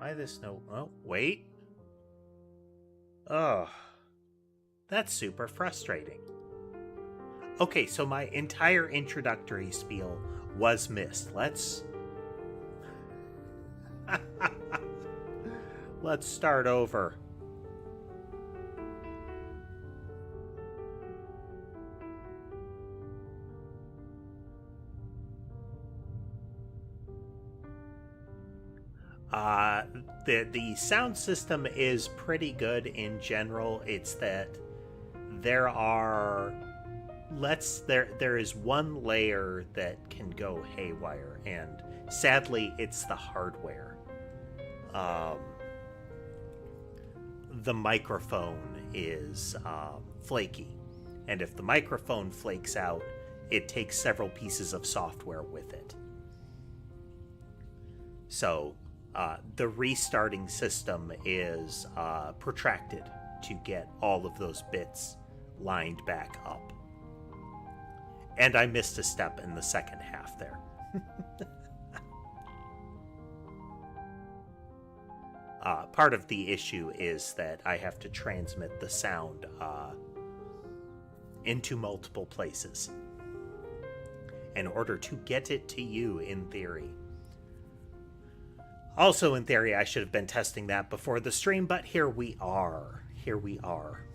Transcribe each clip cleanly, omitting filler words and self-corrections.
Why this no... Oh, wait. Oh, that's super frustrating. Okay, so my entire introductory spiel was missed. Let's start over. Uh, the sound system is pretty good in general. It's that there are there is one layer that can go haywire, and sadly it's the hardware. um, the microphone is flaky. And if the microphone flakes out, it takes several pieces of software with it. So the restarting system is protracted to get all of those bits lined back up. And I missed a step in the second half there. Part of the issue is that I have to transmit the sound into multiple places in order to get it to you, in theory. Also, in theory, I should have been testing that before the stream, but here we are. Here we are.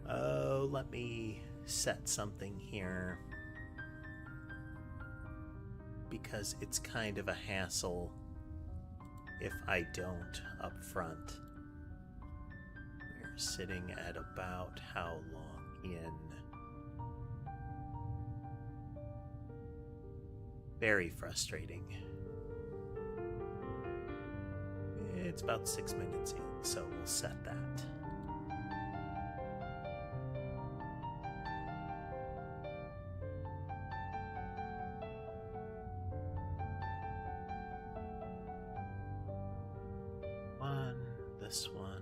Oh, let me set something here, because it's kind of a hassle if I don't up front. We're sitting at about how long in? Very frustrating. It's about 6 minutes in, so we'll set that. This one.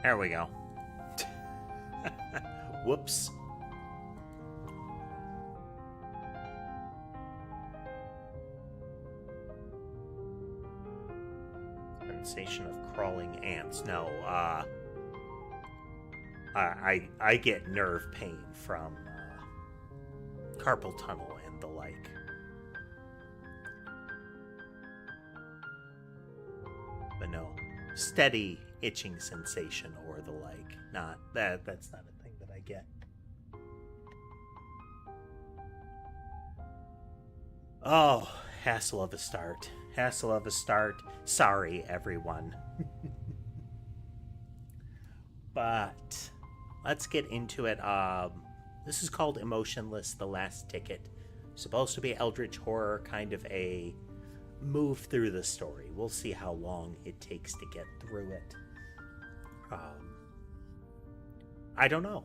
There we go. Whoops. Sensation of crawling ants. No, I get nerve pain from carpal tunnel and the like. But no, steady itching sensation or the like. Not that. That's not a thing that I get. Oh, hassle of a start. Hassle of a start. Sorry, everyone. But let's get into it. This is called Emotionless, The Last Ticket. Supposed to be eldritch horror, kind of a move through the story. We'll see how long it takes to get through it. I don't know.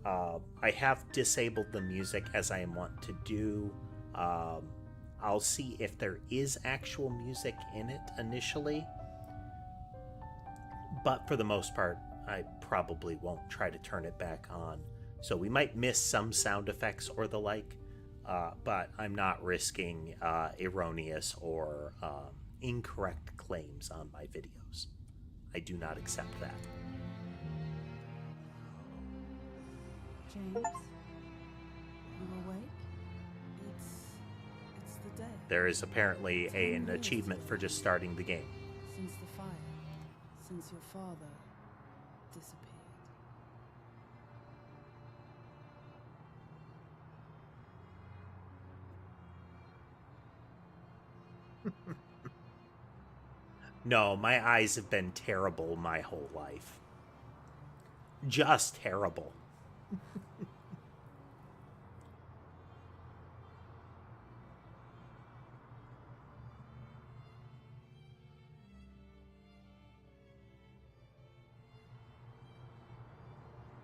I have disabled the music, as I want to do. I'll see if there is actual music in it initially. But for the most part, I probably won't try to turn it back on. So we might miss some sound effects or the like, but I'm not risking erroneous or incorrect claims on my videos. I do not accept that. James, you awake? It's the day. There is apparently an achievement for just starting the game. Since the fire, since your father disappeared. No, my eyes have been terrible my whole life. Just terrible.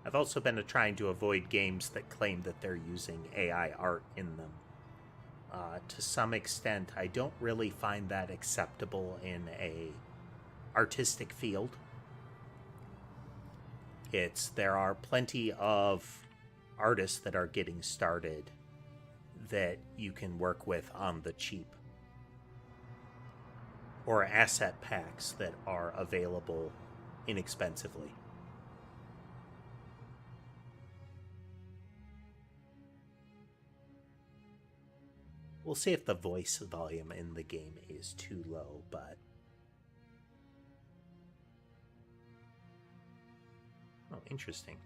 I've also been trying to avoid games that claim that they're using AI art in them. To some extent, I don't really find that acceptable in a artistic field. There are plenty of artists that are getting started that you can work with on the cheap. or asset packs that are available inexpensively. We'll see if the voice volume in the game is too low, but... Oh, interesting.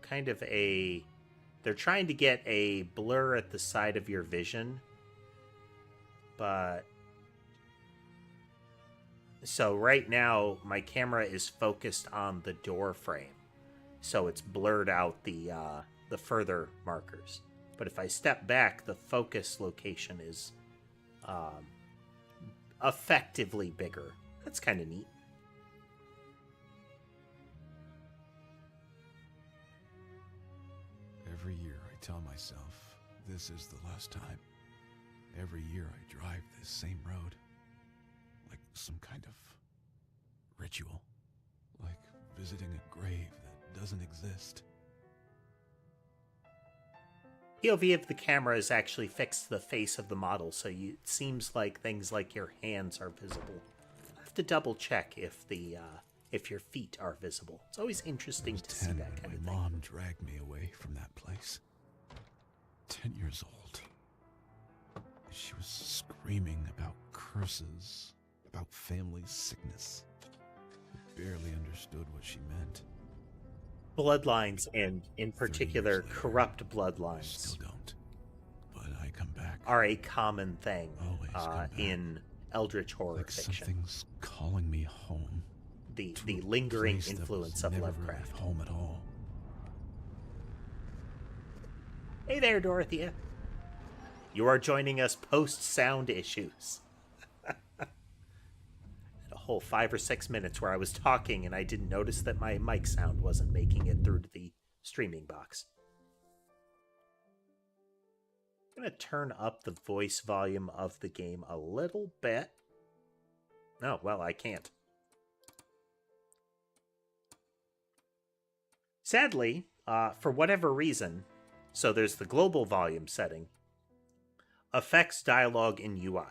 Kind of a... They're trying to get a blur at the side of your vision, but... So right now, my camera is focused on the door frame, so it's blurred out the further markers. But if I step back, the focus location is effectively bigger. That's kind of neat. Every year I tell myself, this is the last time. Every year I drive this same road. Like some kind of ritual. Like visiting a grave that doesn't exist. POV of the camera is actually fixed to the face of the model, so it seems like things like your hands are visible. I have to double check if your feet are visible. It's always interesting to see that kind of thing. My mom dragged me away from that place. 10 years old. She was screaming about curses, about family sickness. I barely understood what she meant. Bloodlines, and in particular, later, corrupt I bloodlines, still don't. But I come back. are a common thing Always come back. in eldritch horror Like fiction. something's calling me home. The To a lingering place that influence was of never Lovecraft. really home at all. Hey there, Dorothea. You are joining us post-sound issues. A whole 5 or 6 minutes where I was talking and I didn't notice that my mic sound wasn't making it through to the streaming box. I'm going to turn up the voice volume of the game a little bit. Oh, well, I can't. Sadly, for whatever reason, so there's the global volume setting, affects dialogue in UI.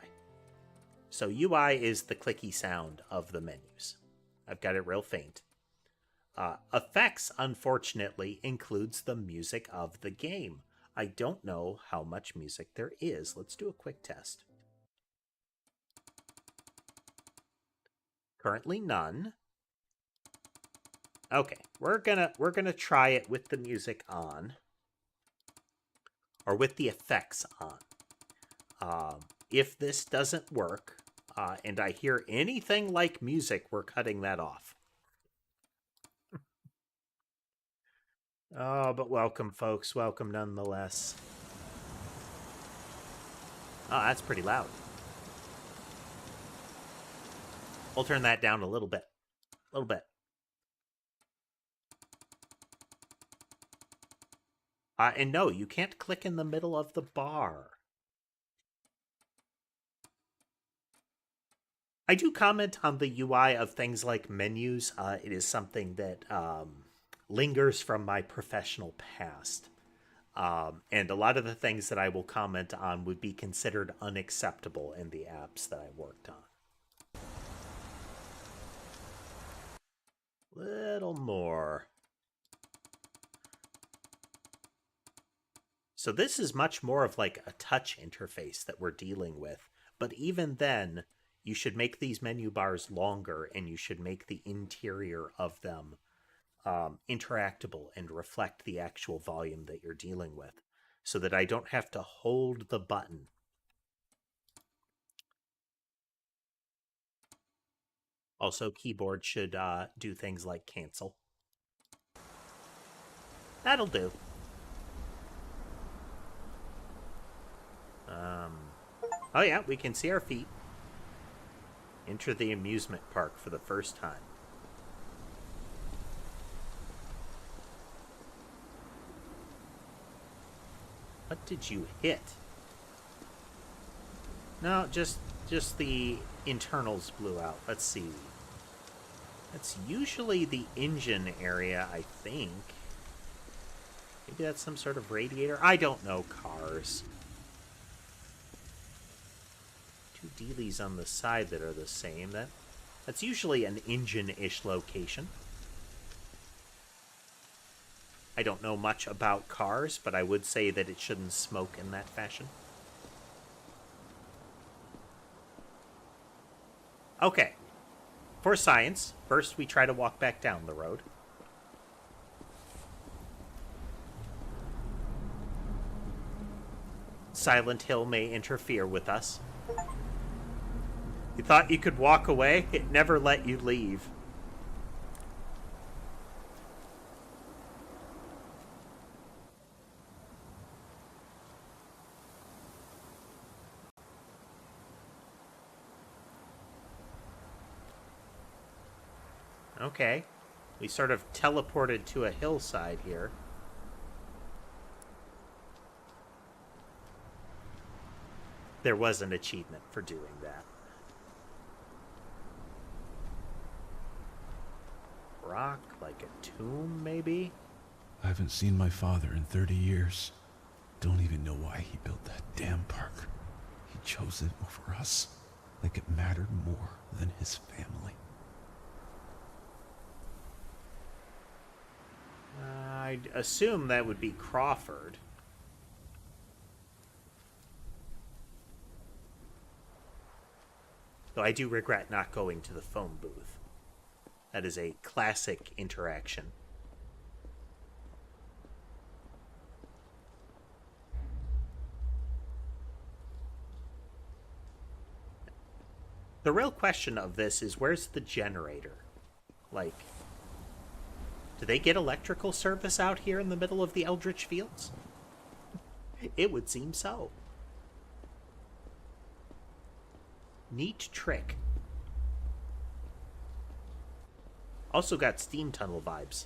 So UI is the clicky sound of the menus. I've got it real faint. Effects, unfortunately, includes the music of the game. I don't know how much music there is. Let's do a quick test. Currently none. Okay, we're gonna try it with the music on, or with the effects on. If this doesn't work, and I hear anything like music, we're cutting that off. Oh, but welcome, folks. Welcome nonetheless. Oh, that's pretty loud. We'll turn that down a little bit. A little bit. And no, you can't click in the middle of the bar. I do comment on the UI of things like menus. It is something that lingers from my professional past. And a lot of the things that I will comment on would be considered unacceptable in the apps that I worked on. Little more. So this is much more of like a touch interface that we're dealing with. But even then, you should make these menu bars longer, and you should make the interior of them interactable and reflect the actual volume that you're dealing with, so that I don't have to hold the button. Also, keyboard should do things like cancel. That'll do. Oh yeah, we can see our feet. Enter the amusement park for the first time. What did you hit? No, just the internals blew out. Let's see. That's usually the engine area, I think. Maybe that's some sort of radiator? I don't know cars. Two dealies on the side that are the same. That's usually an engine-ish location. I don't know much about cars, but I would say that it shouldn't smoke in that fashion. Okay. For science, first we try to walk back down the road. Silent Hill may interfere with us. You thought you could walk away? It never let you leave. Okay. We sort of teleported to a hillside here. There was an achievement for doing that. Rock, like a tomb, maybe? I haven't seen my father in 30 years. Don't even know why he built that damn park. He chose it over us, like it mattered more than his family. I'd assume that would be Crawford. Though I do regret not going to the phone booth. That is a classic interaction. The real question of this is, where's the generator? Like, do they get electrical service out here in the middle of the Eldritch Fields? It would seem so. Neat trick. Also got steam tunnel vibes.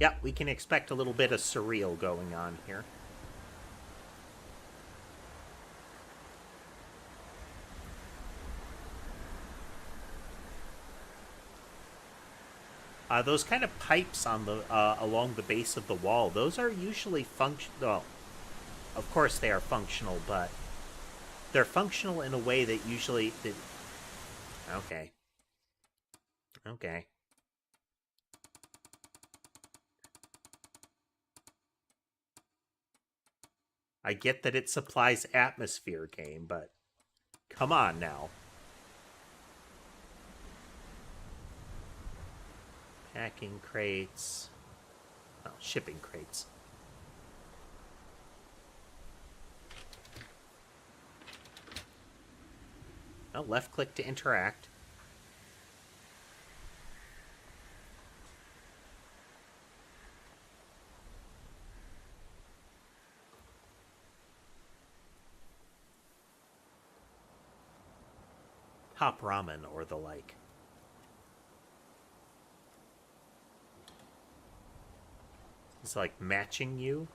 Yeah, we can expect a little bit of surreal going on here. Those kind of pipes on the along the base of the wall, those are usually functional. Well, of course they are functional, but they're functional in a way that usually... Okay. Okay. I get that it supplies atmosphere game, but come on now. Packing crates. Oh, shipping crates. Oh, left click to interact. Hop ramen or the like. It's like matching you.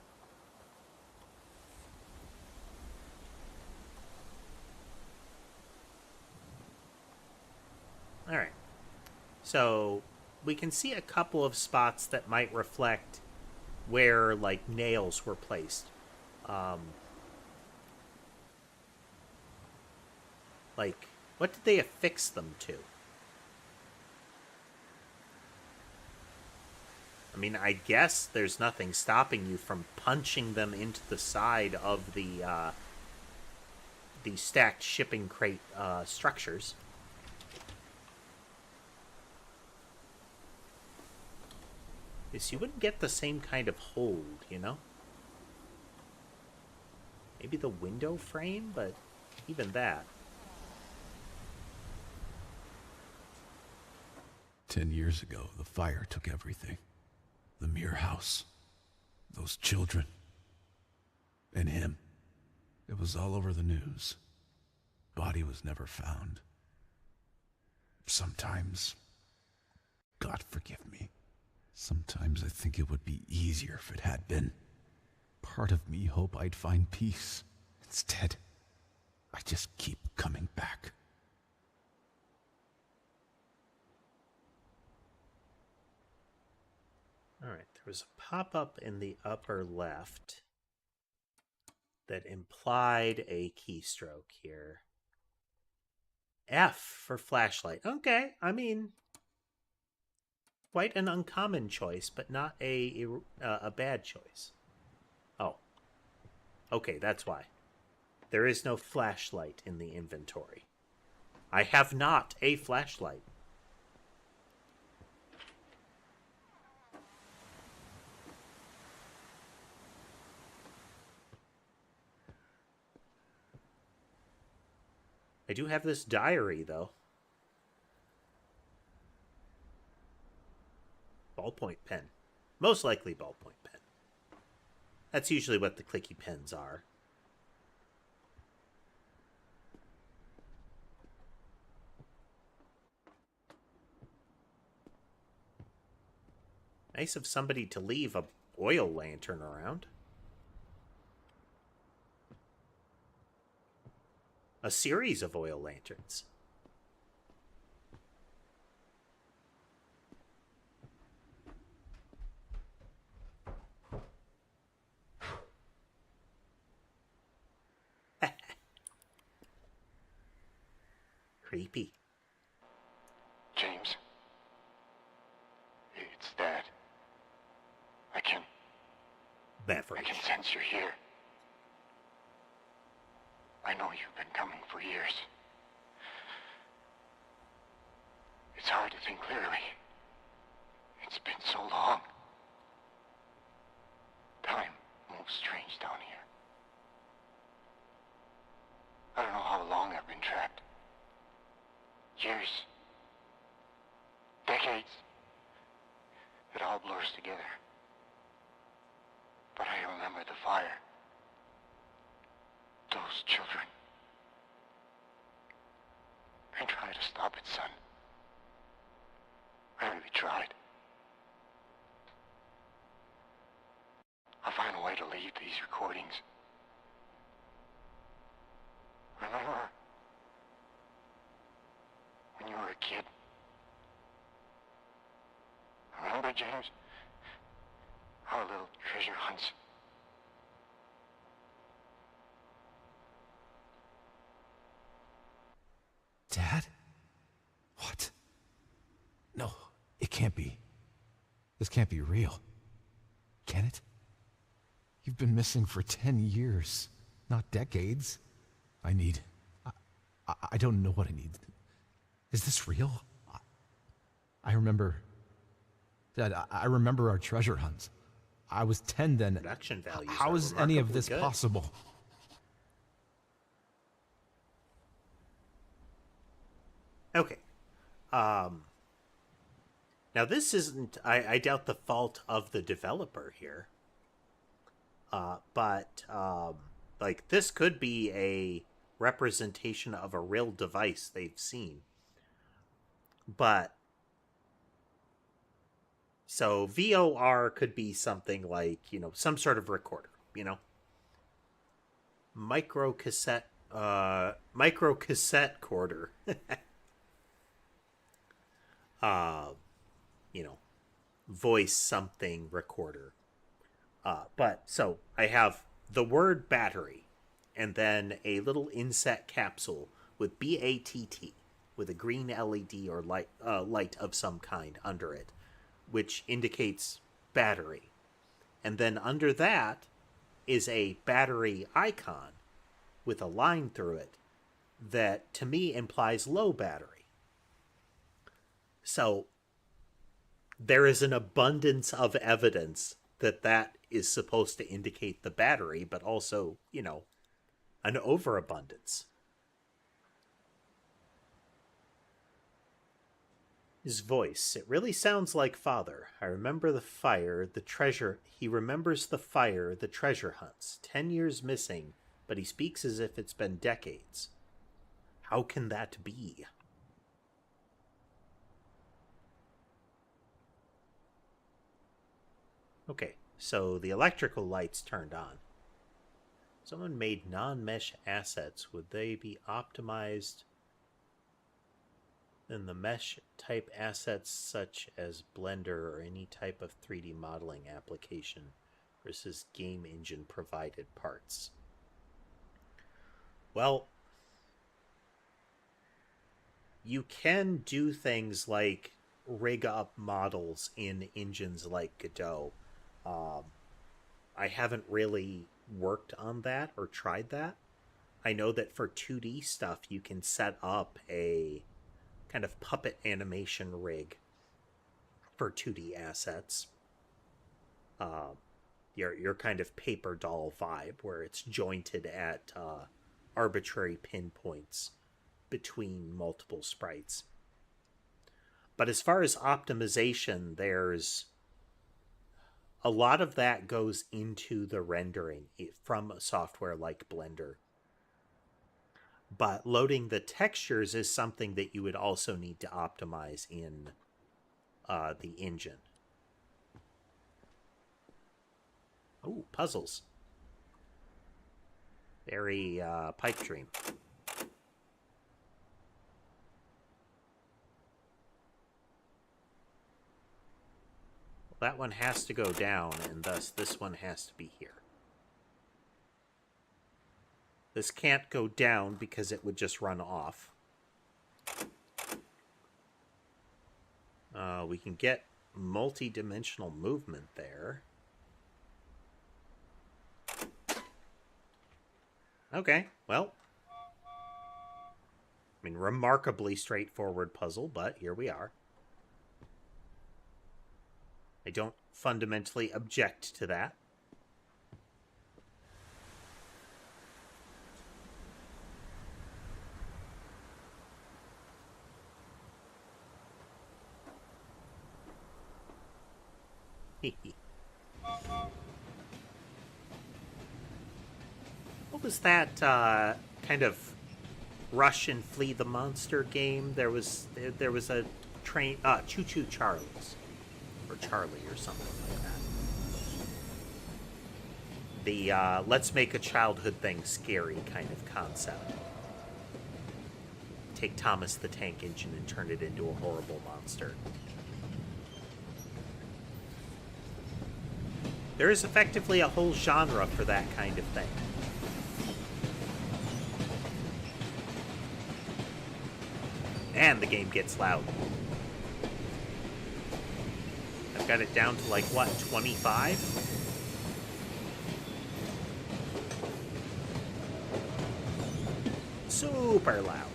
Alright. So, we can see a couple of spots that might reflect where, like, nails were placed. Like, what did they affix them to? I mean, I guess there's nothing stopping you from punching them into the side of the stacked shipping crate structures. Yes, you wouldn't get the same kind of hold, you know? Maybe the window frame, but even that. 10 years ago, the fire took everything. The Muir house. Those children. And him. It was all over the news. Body was never found. Sometimes, God forgive me, sometimes I think it would be easier if it had been. Part of me hope I'd find peace. Instead, I just keep coming back. Alright, there was a pop-up in the upper left. that implied a keystroke here. F for flashlight. Okay, I mean, quite an uncommon choice, but not a bad choice. Oh, okay, that's why. There is no flashlight in the inventory. I have not a flashlight. I do have this diary, though. Ballpoint pen. Most likely ballpoint pen. That's usually what the clicky pens are. Nice of somebody to leave a oil lantern around. A series of oil lanterns. Creepy. James. It's Dad. I can Beverage. sense you're here. I know you've been coming for years. It's hard to think clearly. It's been so long. Time moves strange down here. I don't know how long I've been trapped. Years. Decades. It all blurs together. But I remember the fire. Those children. I tried to stop it, son. I really tried. I'll find a way to leave these recordings. Remember when you were a kid? Remember, James? Our little treasure hunts. Dad? What? No, it can't be. This can't be real. Can it? You've been missing for 10 years, not decades. I don't know what I need. Is this real? I remember... Dad, I remember our treasure hunts. I was 10 then. Production values. How is any of this possible? Okay. Now this isn't, I doubt, the fault of the developer here. But like, this could be a representation of a real device they've seen. But so VOR could be something like, some sort of recorder, micro cassette quarter. Voice something recorder. But so I have the word battery and then a little inset capsule with BATT with a green LED or light of some kind under it, which indicates battery. And then under that is a battery icon with a line through it that to me implies low battery. So there is an abundance of evidence that is supposed to indicate the battery, but also, an overabundance. His voice, it really sounds like father. I remember the fire, the treasure. He remembers the fire, the treasure hunts. 10 years missing, but he speaks as if it's been decades. How can that be? Okay, so the electrical lights turned on. Someone made non-mesh assets. Would they be optimized in the mesh type assets such as Blender or any type of 3D modeling application versus game engine provided parts? Well, you can do things like rig up models in engines like Godot. Um, I haven't really worked on that or tried that. I know that for 2D stuff, you can set up a kind of puppet animation rig for 2D assets. Uh, your kind of paper doll vibe, where it's jointed at arbitrary pinpoints between multiple sprites. But as far as optimization, there's a lot of that goes into the rendering from software like Blender. But loading the textures is something that you would also need to optimize in the engine. Oh, puzzles. Very pipe dream. That one has to go down, and thus this one has to be here. This can't go down because it would just run off. We can get multi-dimensional movement there. Okay, well. I mean, remarkably straightforward puzzle, but here we are. I don't fundamentally object to that. What was that kind of rush and flee the monster game? There was a train, Choo Choo Charlie's, or Charlie or something like that. The let's make a childhood thing scary kind of concept. Take Thomas the Tank Engine and turn it into a horrible monster. There is effectively a whole genre for that kind of thing. And the game gets loud. I've got it down to like, what, 25? Super loud.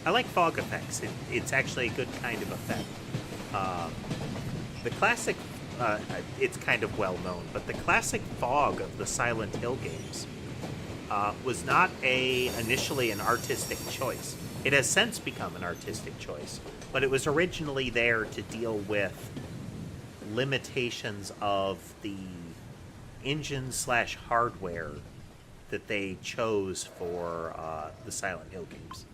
I like fog effects. It's actually a good kind of effect. The classic, it's kind of well known, but the classic fog of the Silent Hill games was not initially an artistic choice. It has since become an artistic choice, but it was originally there to deal with limitations of the engine/hardware that they chose for the Silent Hill games.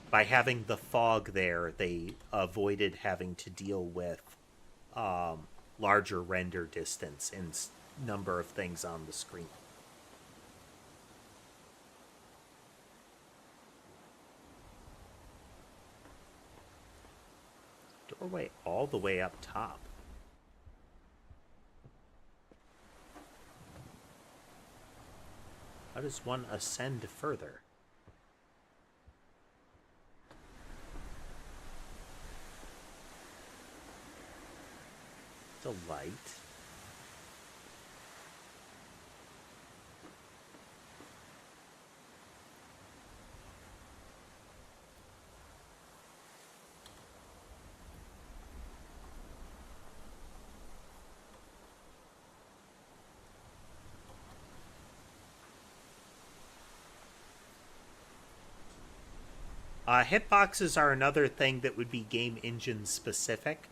By having the fog there, they avoided having to deal with larger render distance and number of things on the screen. Doorway all the way up top. How does one ascend further? The light. Hitboxes are another thing that would be game engine specific.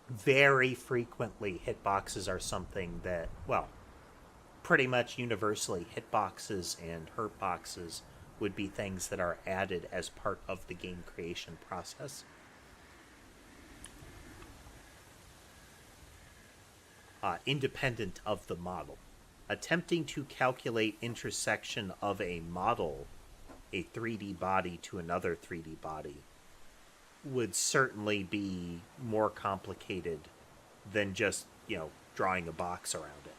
Very frequently, hitboxes are something that, well, pretty much universally, hitboxes and hurtboxes would be things that are added as part of the game creation process. Independent of the model. attempting to calculate intersection of a model, a 3D body to another 3D body, would certainly be more complicated than just, drawing a box around it.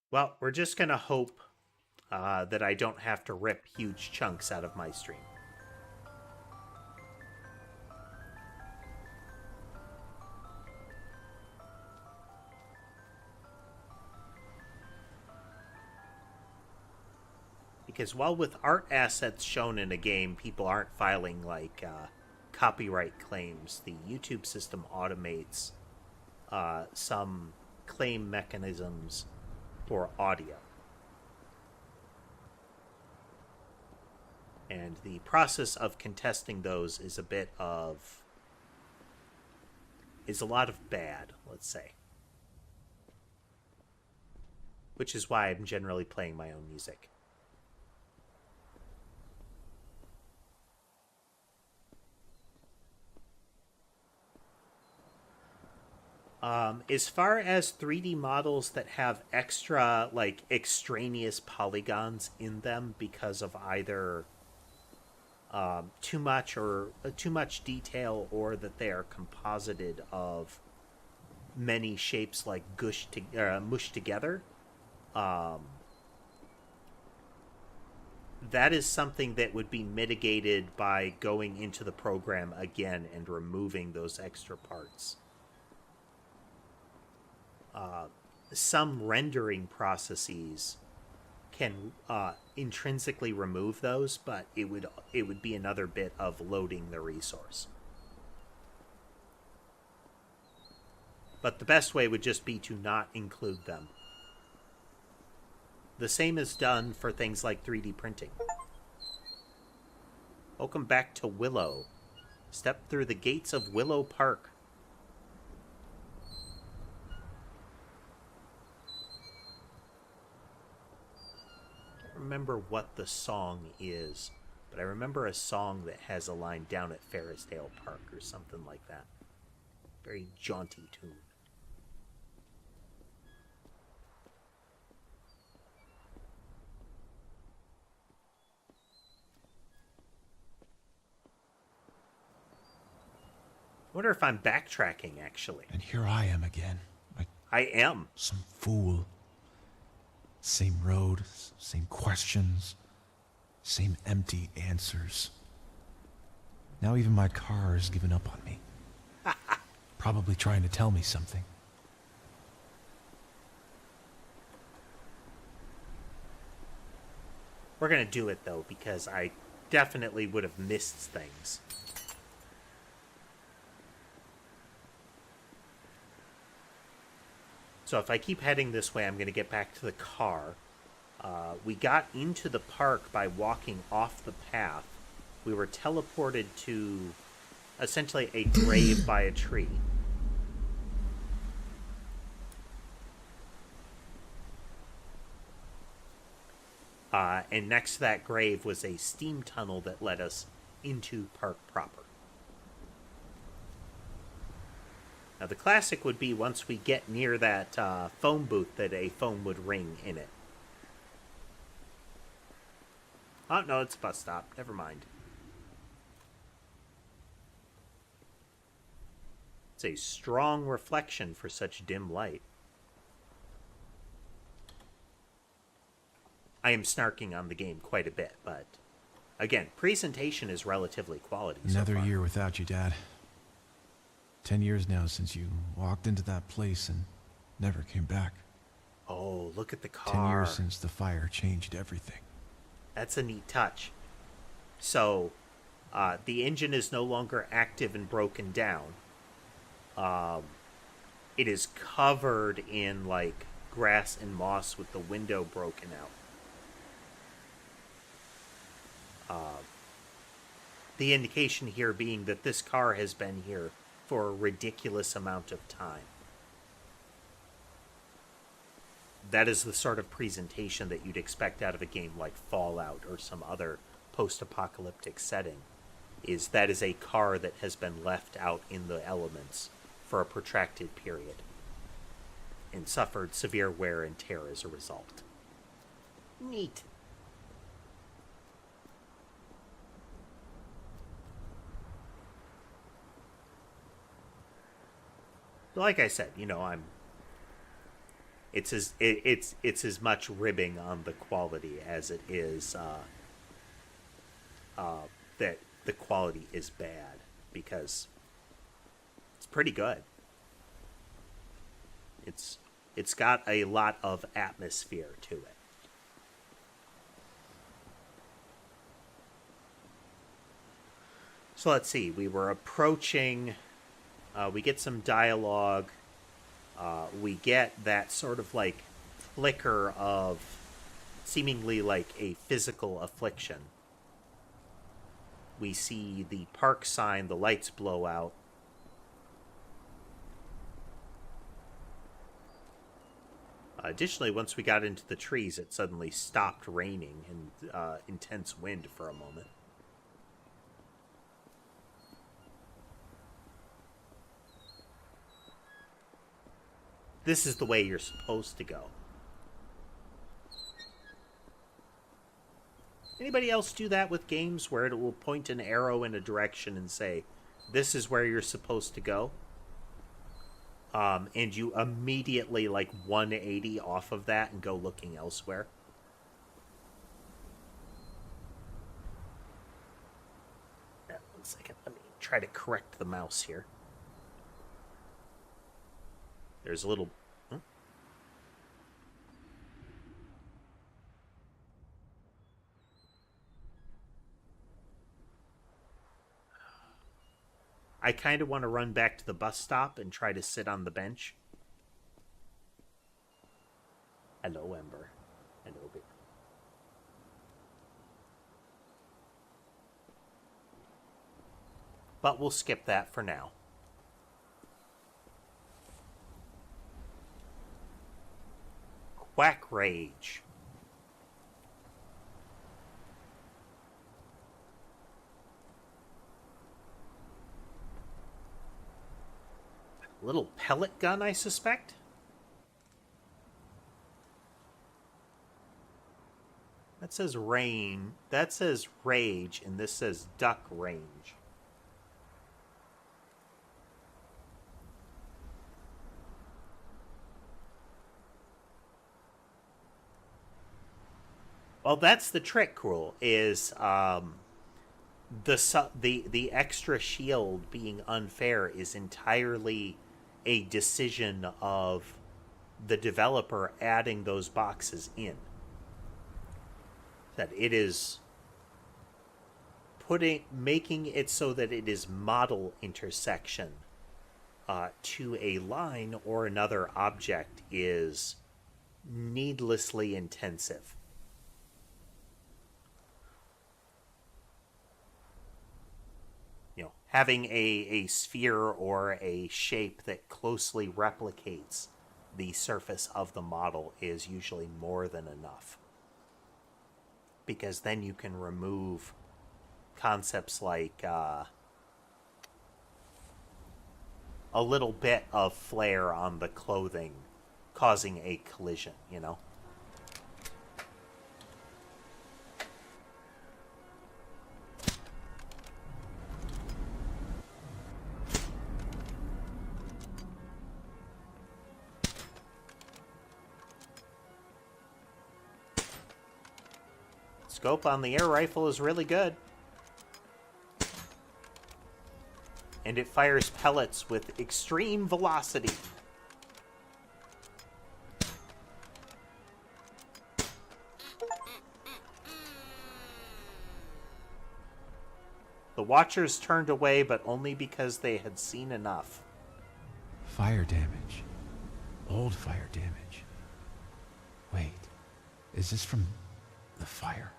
Well, we're just going to hope that I don't have to rip huge chunks out of my stream. Because while with art assets shown in a game, people aren't filing copyright claims, the YouTube system automates some claim mechanisms for audio. And the process of contesting those is a lot of bad, let's say. Which is why I'm generally playing my own music. As far as 3D models that have extra, extraneous polygons in them because of either too much detail, or that they are composited of many shapes mushed together, that is something that would be mitigated by going into the program again and removing those extra parts. Some rendering processes can intrinsically remove those, but it would be another bit of loading the resource. But the best way would just be to not include them. The same is done for things like 3D printing. Welcome back to Willow. Step through the gates of Willow Park. Remember what the song is, but I remember a song that has a line "Down at Ferrisdale Park" or something like that. Very jaunty tune. I wonder if I'm backtracking, actually. And here I am again. I am. Some fool. Same road, same questions, same empty answers. Now even my car has given up on me. Probably trying to tell me something. We're going to do it, though, because I definitely would have missed things. So if I keep heading this way, I'm going to get back to the car. We got into the park by walking off the path. We were teleported to essentially a grave by a tree. And next to that grave was a steam tunnel that led us into park proper. Now, the classic would be once we get near that phone booth that a phone would ring in it. Oh, no, it's a bus stop. Never mind. It's a strong reflection for such dim light. I am snarking on the game quite a bit, but again, presentation is relatively quality. Another year without you, Dad. 10 years now since you walked into that place and never came back. Oh, look at the car. 10 years since the fire changed everything. That's a neat touch. So, the engine is no longer active and broken down. It is covered in, like, grass and moss with the window broken out. The indication here being that this car has been here for a ridiculous amount of time. That is the sort of presentation that you'd expect out of a game like Fallout or some other post-apocalyptic setting. That is a car that has been left out in the elements for a protracted period and suffered severe wear and tear as a result. Neat. Like I said, it's as much ribbing on the quality as it is that the quality is bad, because it's pretty good. It's got a lot of atmosphere to it. So let's see. We were approaching. We get some dialogue. We get that sort of like flicker of seemingly like a physical affliction. We see the park sign, the lights blow out. Additionally, once we got into the trees, it suddenly stopped raining and intense wind for a moment. This is the way you're supposed to go. Anybody else do that with games where it will point an arrow in a direction and say, this is where you're supposed to go? And you immediately, like, 180 off of that and go looking elsewhere? Yeah, 1 second. Let me try to correct the mouse here. There's a little... I kind of want to run back to the bus stop and try to sit on the bench. Hello, Ember. Hello, baby. But we'll skip that for now. Quack Rage. Little pellet gun, I suspect? That says rain. That says rage, and this says duck range. Well, that's the trick, Cruel, is the extra shield being unfair is entirely a decision of the developer adding those boxes in. That it is making it so that it is model intersection to a line or another object is needlessly intensive. Having a sphere or a shape that closely replicates the surface of the model is usually more than enough. Because then you can remove concepts like a little bit of flare on the clothing causing a collision, Scope on the air rifle is really good. And it fires pellets with extreme velocity. The Watchers turned away, but only because they had seen enough. Fire damage. Old fire damage. Wait, is this from the fire?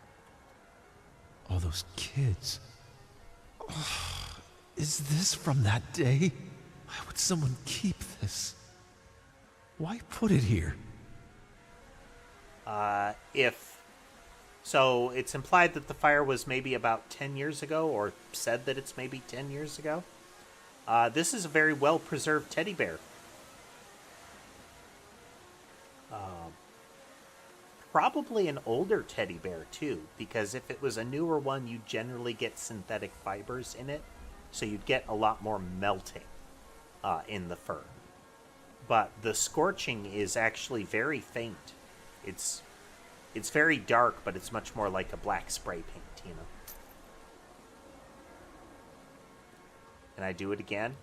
All those kids. Oh, is this from that day? Why would someone keep this? Why put it here? So it's implied that the fire was maybe about 10 years ago, or said that it's maybe 10 years ago. This is a very well-preserved teddy bear. Probably an older teddy bear, too, because if it was a newer one, you generally get synthetic fibers in it, so you'd get a lot more melting in the fur. But the scorching is actually very faint. It's very dark, but it's much more like a black spray paint, you know. Can I do it again?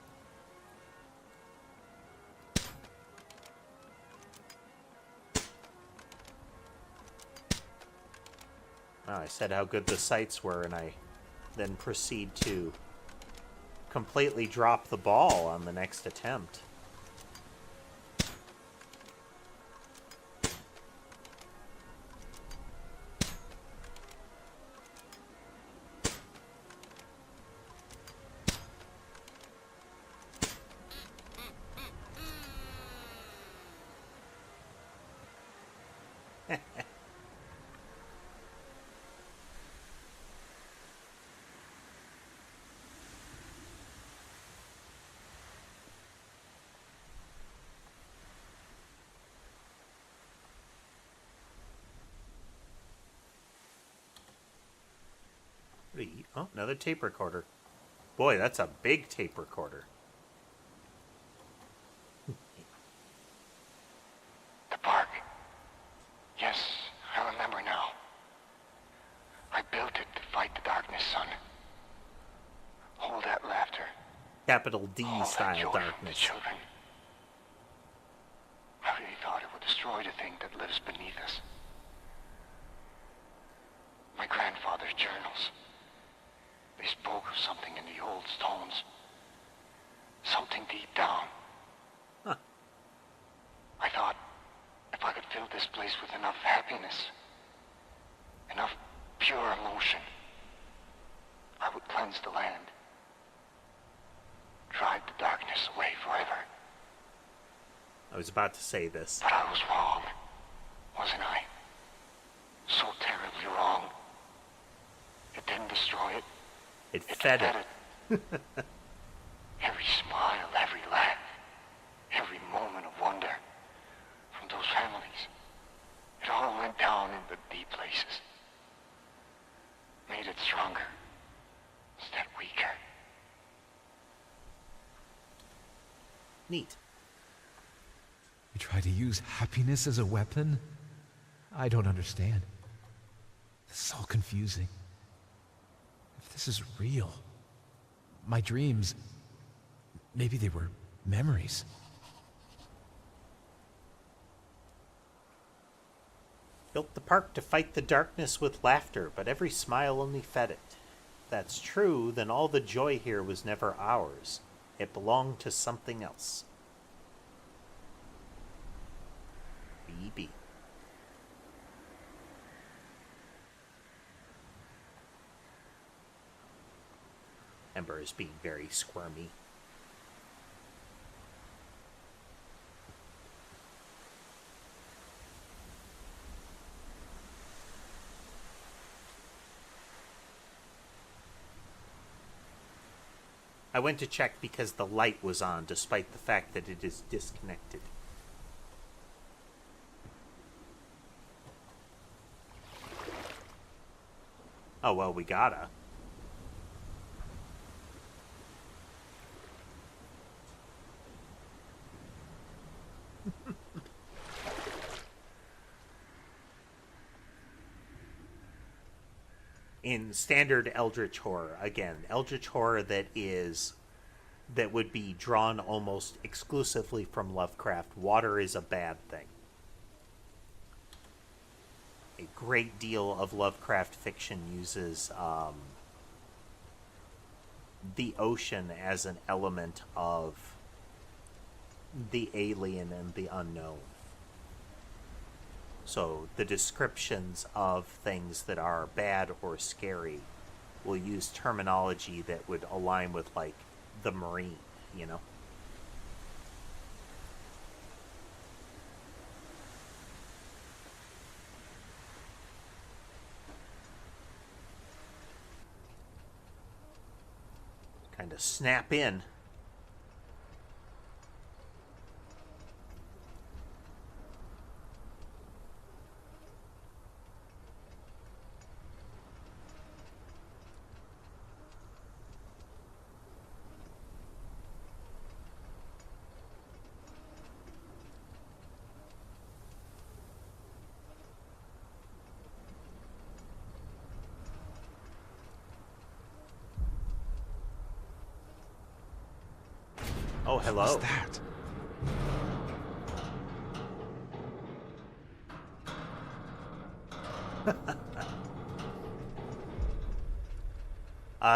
Oh, I said how good the sights were, and I then proceed to completely drop the ball on the next attempt. Oh, another tape recorder. Boy, that's a big tape recorder. The park. Yes, I remember now. I built it to fight the darkness, son. Hold that laughter. Capital D All that style joy from the darkness. children. I really thought it would destroy the thing that lives beneath us. My grandfather's journals. They spoke of something in the old stones. Something deep down. Huh. I thought if I could fill this place with enough happiness, enough pure emotion, I would cleanse the land. Drive the darkness away forever. I was about to say this. But I was wrong, wasn't I? So terribly wrong. It didn't destroy it. It fed it. Every smile, every laugh, every moment of wonder from those families. It all went down in the deep places. Made it stronger instead weaker. Neat. You try to use happiness as a weapon? I don't understand. This is all confusing. If this is real, my dreams, maybe they were memories. Built the park to fight the darkness with laughter, but every smile only fed it. If that's true, then all the joy here was never ours. It belonged to something else. BB. Ember is being very squirmy. I went to check because the light was on, despite the fact that it is disconnected. Oh, well, we gotta. In standard Eldritch horror, again, Eldritch horror that would be drawn almost exclusively from Lovecraft, water is a bad thing. A great deal of Lovecraft fiction uses the ocean as an element of the alien and the unknown. So the descriptions of things that are bad or scary will use terminology that would align with, like, the Marine, you know? Kind of snap in. Oh, hello. What's that?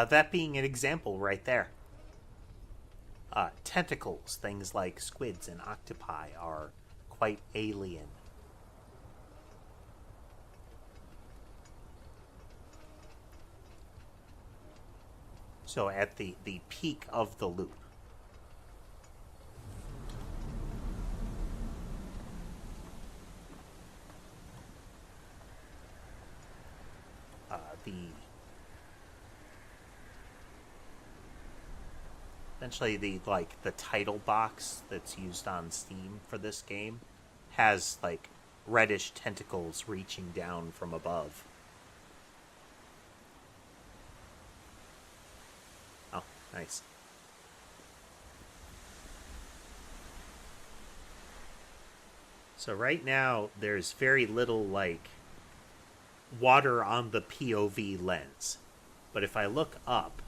That being an example right there. Tentacles, things like squids and octopi, are quite alien. So at the peak of the loop, the essentially the title box that's used on Steam for this game has like reddish tentacles reaching down from above. Oh, nice. So right now there's very little like water on the POV lens. But if I look up,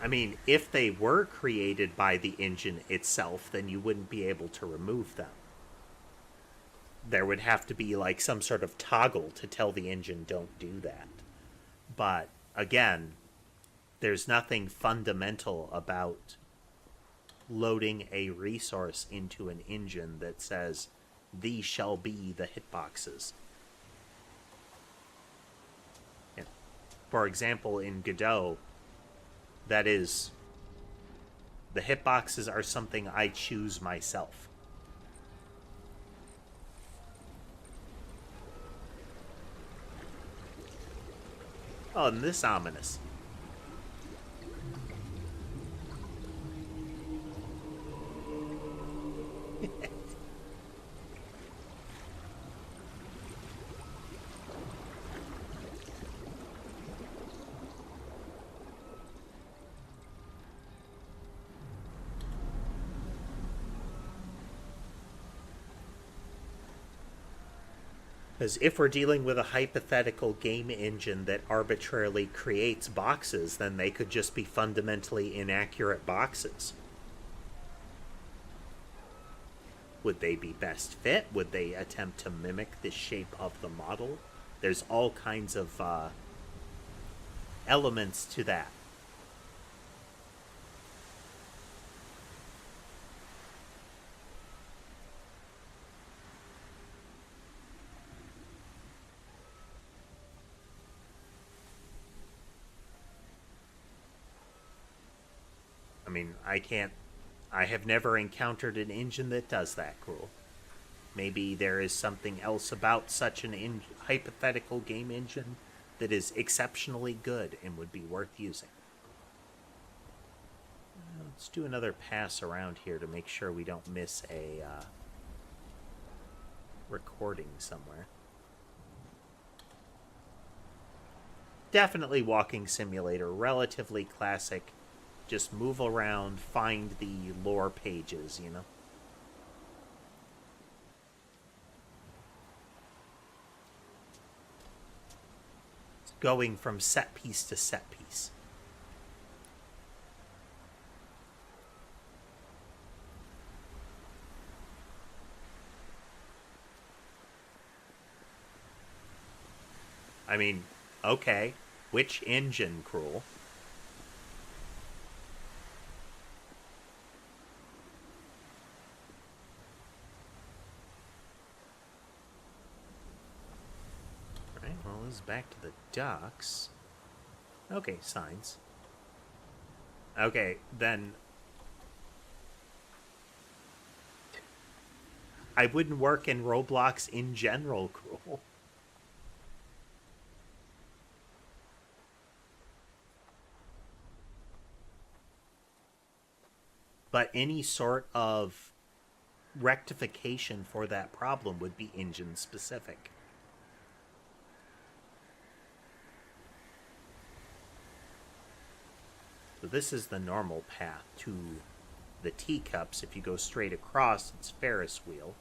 I mean, if they were created by the engine itself, then you wouldn't be able to remove them. There would have to be like some sort of toggle to tell the engine don't do that. But again, there's nothing fundamental about loading a resource into an engine that says these shall be the hitboxes. And for example, in Godot, that is, the hitboxes are something I choose myself. Oh, and this ominous. Because if we're dealing with a hypothetical game engine that arbitrarily creates boxes, then they could just be fundamentally inaccurate boxes. Would they be best fit? Would they attempt to mimic the shape of the model? There's all kinds of elements to that. I mean, I have never encountered an engine that does that, Cruel. Maybe there is something else about such an hypothetical game engine that is exceptionally good and would be worth using. Let's do another pass around here to make sure we don't miss a recording somewhere. Definitely walking simulator, relatively classic. Just move around, find the lore pages, you know? It's going from set piece to set piece. I mean, okay. Which engine, Cruel? Alright, well, this is back to the docks. Okay, signs. Okay, then... I wouldn't work in Roblox in general, Cruel. But any sort of rectification for that problem would be engine specific. So this is the normal path to the teacups. If you go straight across, it's Ferris wheel.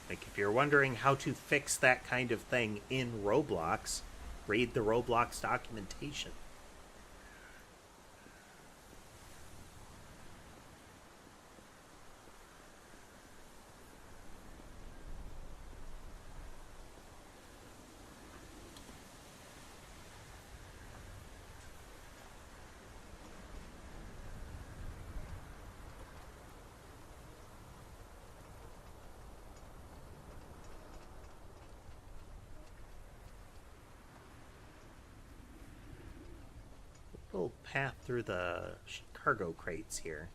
Like, if you're wondering how to fix that kind of thing in Roblox, read the Roblox documentation. Little path through the cargo crates here.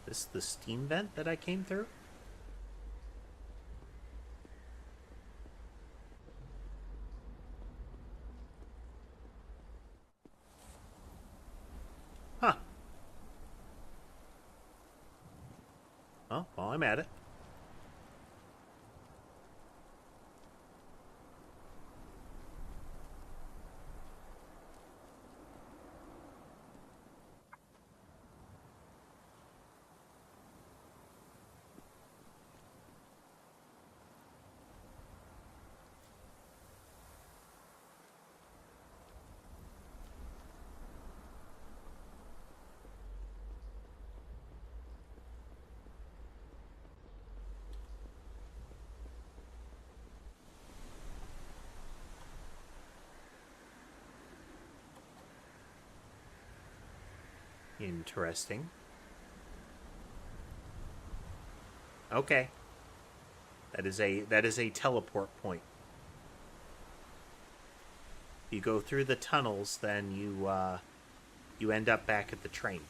This is the steam vent that I came through? Huh. Oh, well, I'm at it. Interesting. Okay. That is a teleport point. You go through the tunnels, then you end up back at the train.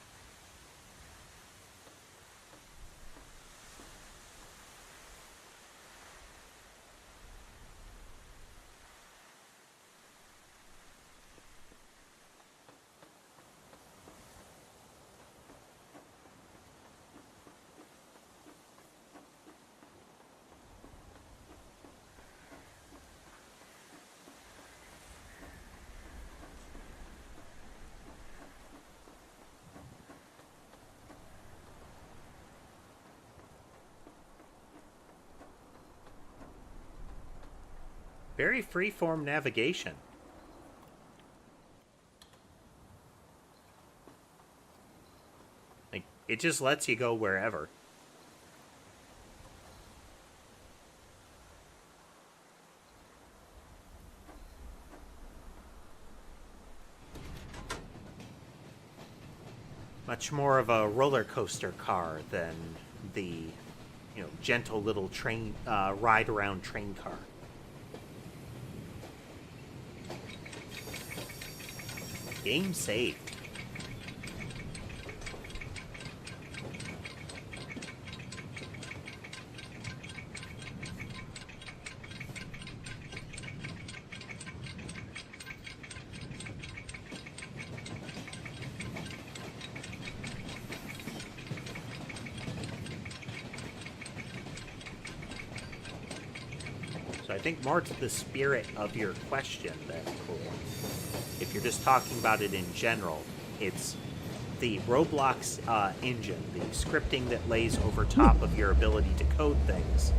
Very freeform navigation. Like, it just lets you go wherever. Much more of a roller coaster car than the, gentle little train ride around train car. Game saved. So So I think more to the spirit of your question than cool. If you're just talking about it in general, it's the Roblox engine, the scripting that lays over top of your ability to code things.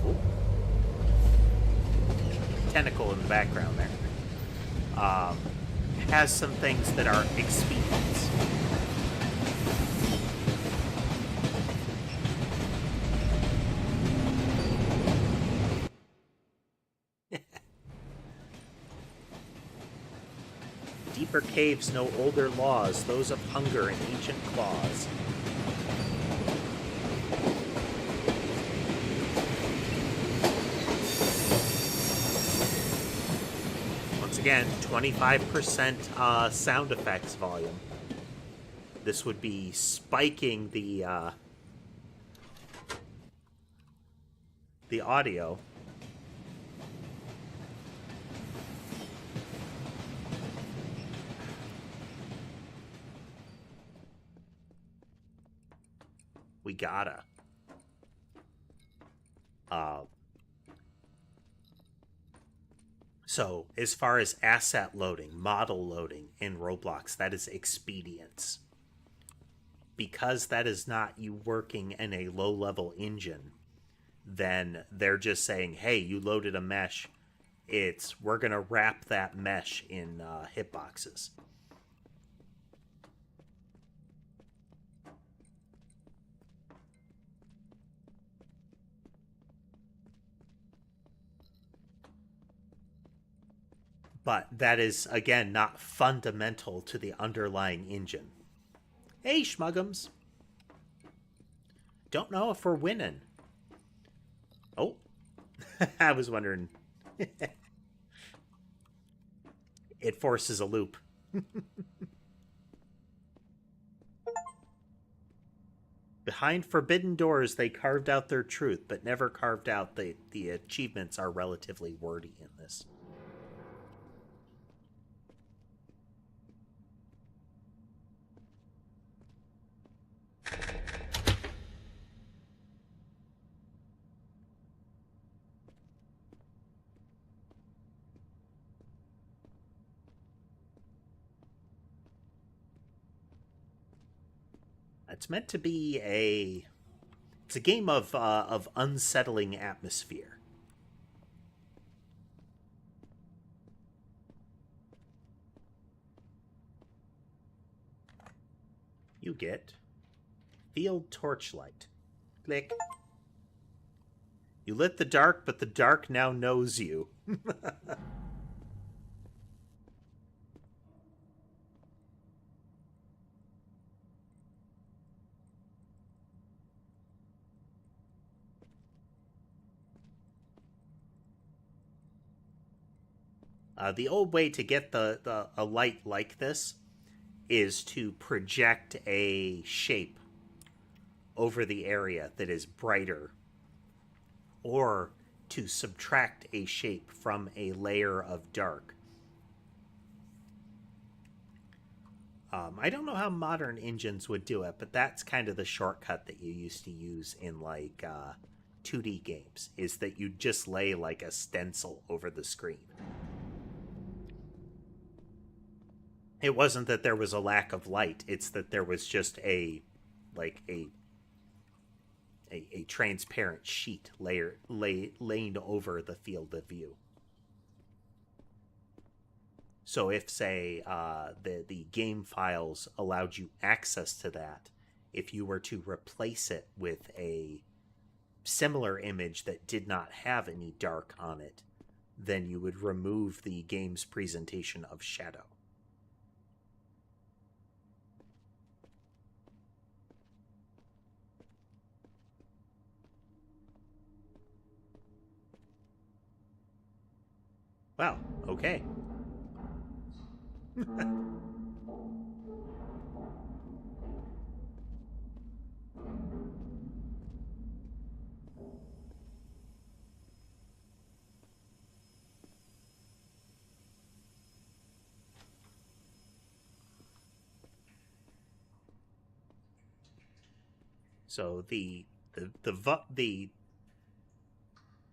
Ooh. Tentacle in the background there. Has some things that are expedients. Deeper caves know older laws, those of hunger and ancient claws. Once again, 25% sound effects volume. This would be spiking the audio. We gotta. So, as far as asset loading, model loading in Roblox, that is expedience. Because that is not you working in a low-level engine, then they're just saying, hey, you loaded a mesh. We're going to wrap that mesh in hitboxes. But that is, again, not fundamental to the underlying engine. Hey, Schmuggums. Don't know if we're winning. Oh. I was wondering. It forces a loop. Behind forbidden doors, they carved out their truth, but never carved out the achievements are relatively wordy in this. It's meant to be it's a game of unsettling atmosphere. You get field torchlight. Click. You lit the dark, but the dark now knows you. The old way to get a light like this is to project a shape over the area that is brighter, or to subtract a shape from a layer of dark. I don't know how modern engines would do it, but that's kind of the shortcut that you used to use in like 2D games, is that you just lay like a stencil over the screen. It wasn't that there was a lack of light, it's that there was just a transparent sheet laying over the field of view. So if, say, the game files allowed you access to that, if you were to replace it with a similar image that did not have any dark on it, then you would remove the game's presentation of shadow. Wow, okay. So the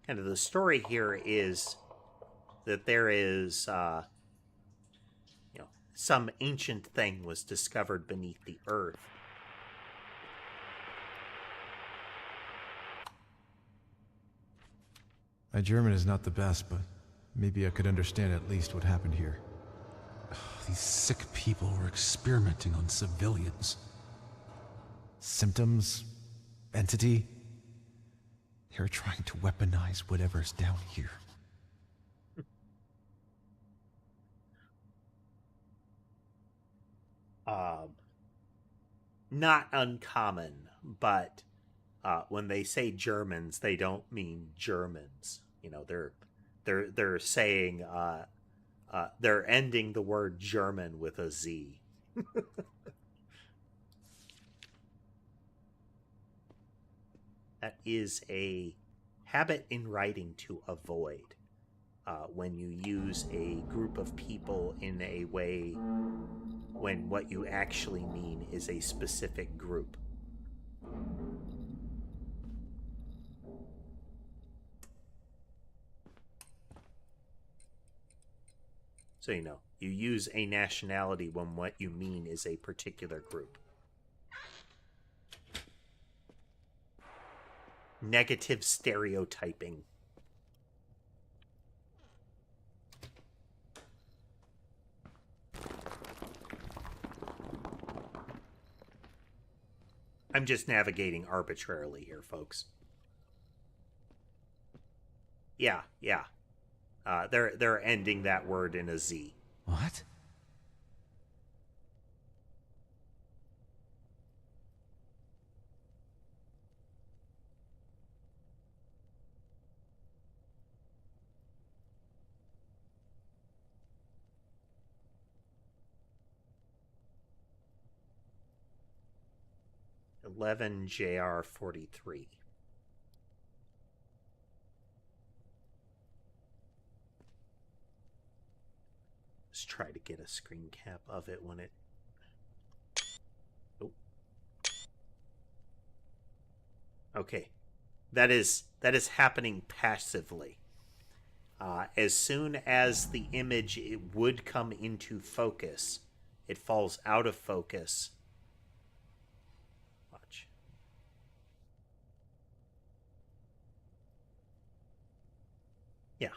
kind of the story here is that there is, some ancient thing was discovered beneath the earth. My German is not the best, but maybe I could understand at least what happened here. These sick people were experimenting on civilians. Symptoms? Entity? They're trying to weaponize whatever's down here. Not uncommon, but when they say Germans, they don't mean Germans. They're saying they're ending the word German with a Z. That is a habit in writing to avoid when you use a group of people in a way when what you actually mean is a specific group. So, you use a nationality when what you mean is a particular group. Negative stereotyping. I'm just navigating arbitrarily here, folks. Yeah. They're ending that word in a Z. What? JR43. Let's try to get a screen cap of it when it... Oh. Okay. That is happening passively. As soon as the image it would come into focus, it falls out of focus. Watch. Yeah.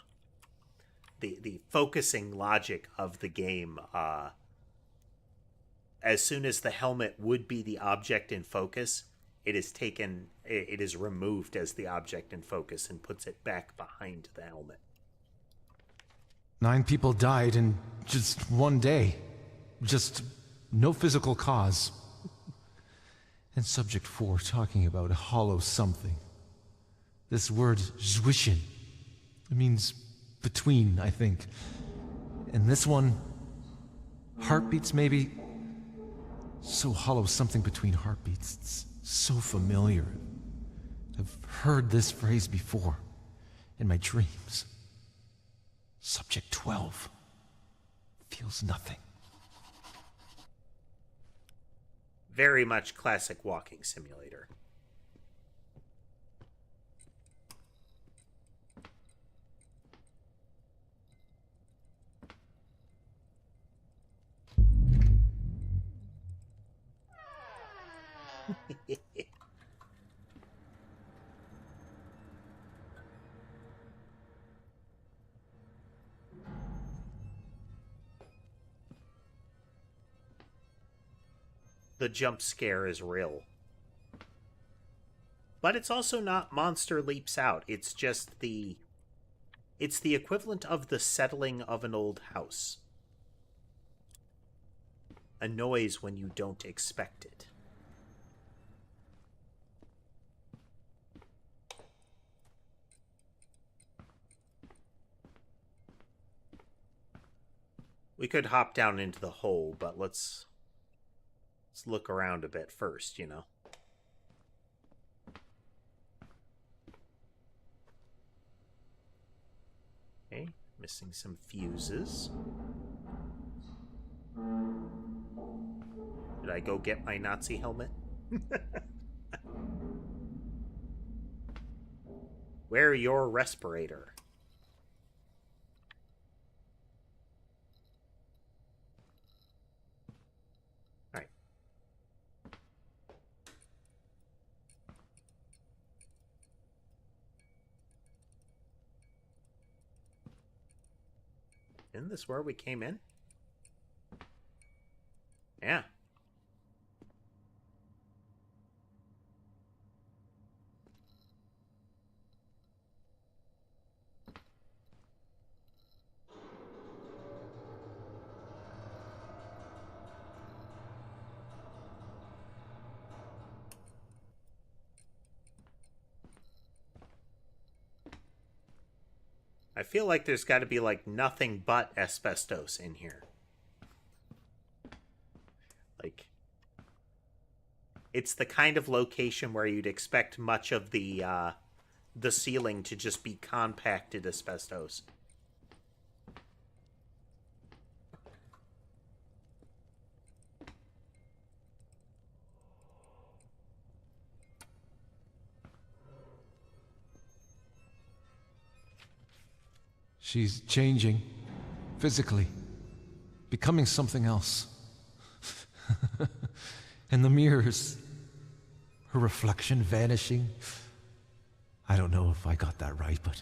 The focusing logic of the game, as soon as the helmet would be the object in focus, it is removed as the object in focus and puts it back behind the helmet. 9 people died in just one day. Just no physical cause. And subject 4 talking about a hollow something. This word, zwischen, it means between, I think. And this one, heartbeats maybe? So hollow something between heartbeats. It's so familiar. I've heard this phrase before in my dreams. Subject 12 feels nothing. Very much classic walking simulator. The jump scare is real. But it's also not monster leaps out. It's just it's the equivalent of the settling of an old house. A noise when you don't expect it. We could hop down into the hole, but let's look around a bit first, Okay, missing some fuses. Did I go get my Nazi helmet? Wear your respirator. Alright. Isn't this where we came in? Yeah. I feel like there's got to be, like, nothing but asbestos in here. Like, it's the kind of location where you'd expect much of the ceiling to just be compacted asbestos. She's changing, physically, becoming something else. And the mirrors, her reflection vanishing. I don't know if I got that right, but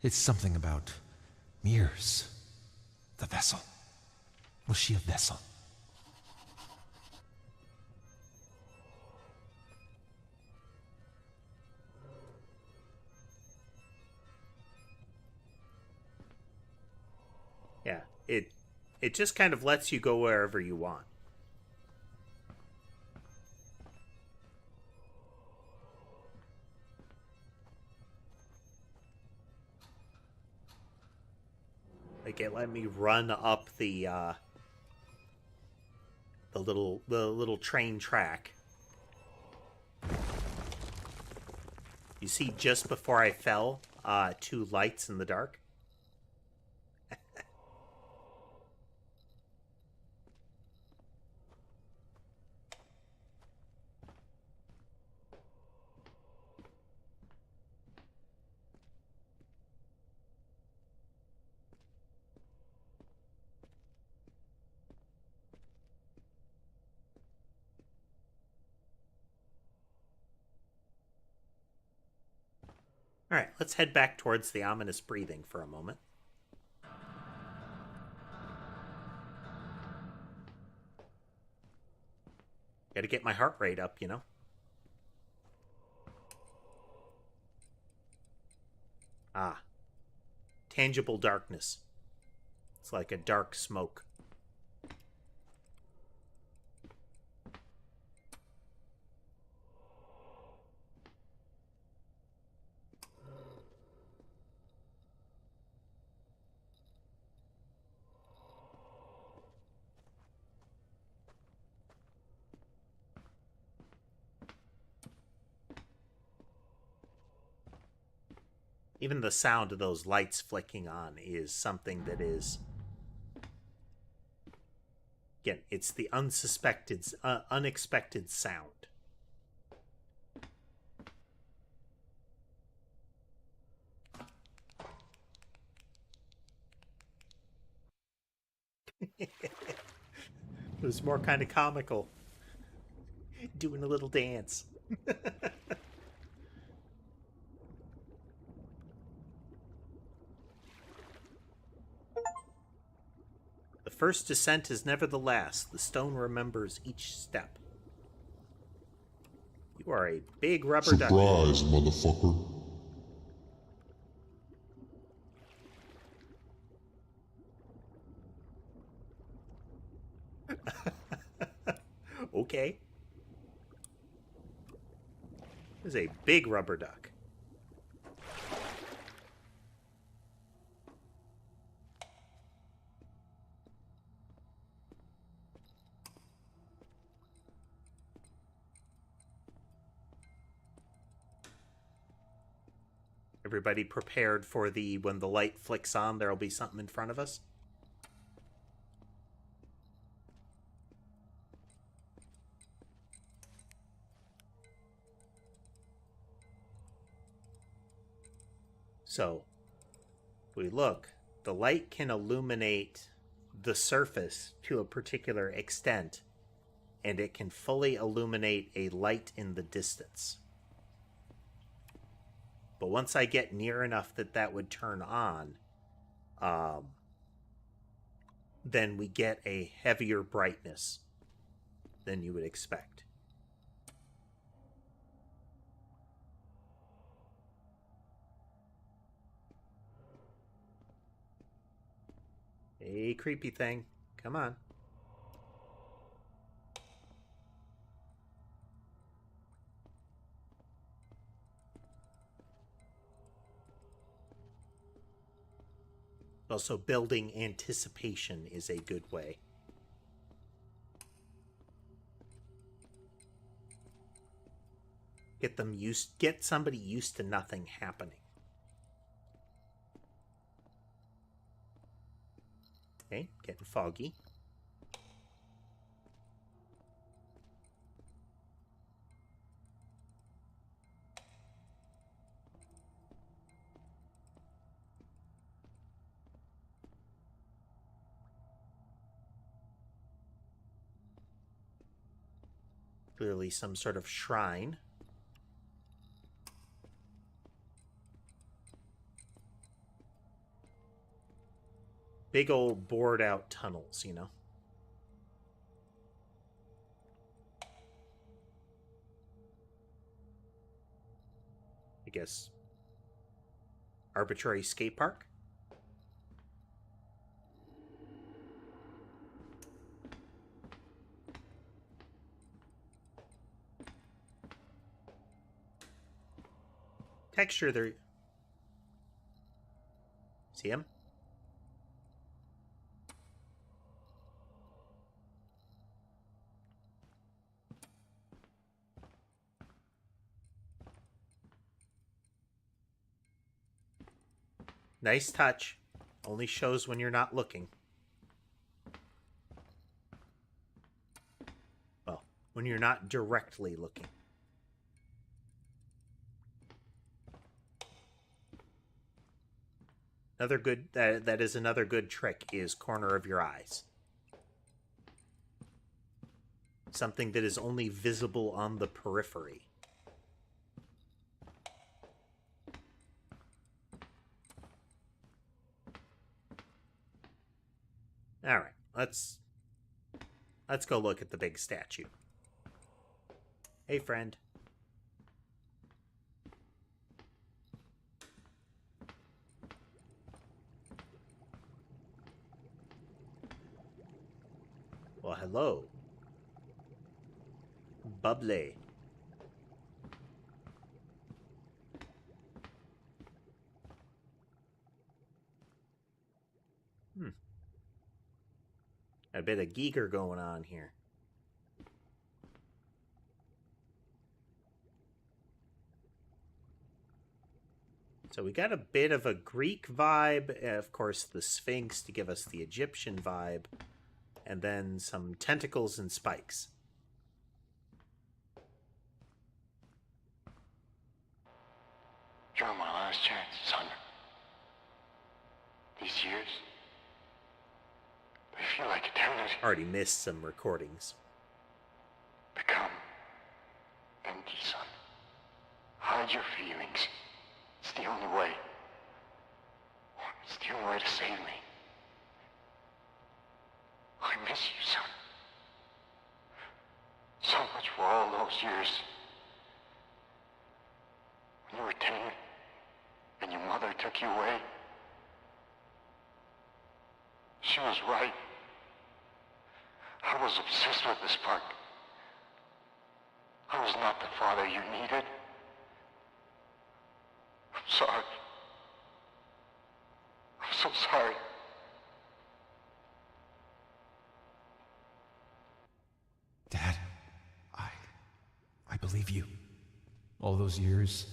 it's something about mirrors. The vessel. Was she a vessel? Yeah, it just kind of lets you go wherever you want. Like, it let me run up the little train track. You see, just before I fell, 2 lights in the dark. All right, let's head back towards the ominous breathing for a moment. Got to get my heart rate up, you know? Ah, tangible darkness. It's like a dark smoke. Even the sound of those lights flicking on is something that is... Again, it's the unexpected sound. It was more kind of comical. Doing a little dance. The first descent is never the last. The stone remembers each step. You are a big rubber duck. Surprise, motherfucker. Okay. This is a big rubber duck. Everybody prepared for when the light flicks on, there'll be something in front of us? So, if we look, the light can illuminate the surface to a particular extent, and it can fully illuminate a light in the distance. But once I get near enough that would turn on, then we get a heavier brightness than you would expect. Hey, creepy thing. Come on. Also, building anticipation is a good way. Get somebody used to nothing happening. Okay, getting foggy. Clearly some sort of shrine. Big old bored out tunnels, you know? I guess arbitrary skate park? Texture there. See him? Nice touch. Only shows when you're not looking. Well, when you're not directly looking. Another good that is another good trick is corner of your eyes. Something that is only visible on the periphery. All right, let's go look at the big statue. Hey, friend. Well, hello. Bubbly. A bit of Giger going on here. So we got a bit of a Greek vibe, of course the Sphinx to give us the Egyptian vibe, and then some tentacles and spikes. You're my last chance, son. These years, they feel like eternity. Already missed some recordings. Become empty, son. Hide your feelings. It's the only way. It's the only way to save me. I miss you, son. So much for all those years. When you were 10 and your mother took you away, she was right. I was obsessed with this park. I was not the father you needed. I'm sorry. I'm so sorry. Dad, I believe you. All those years,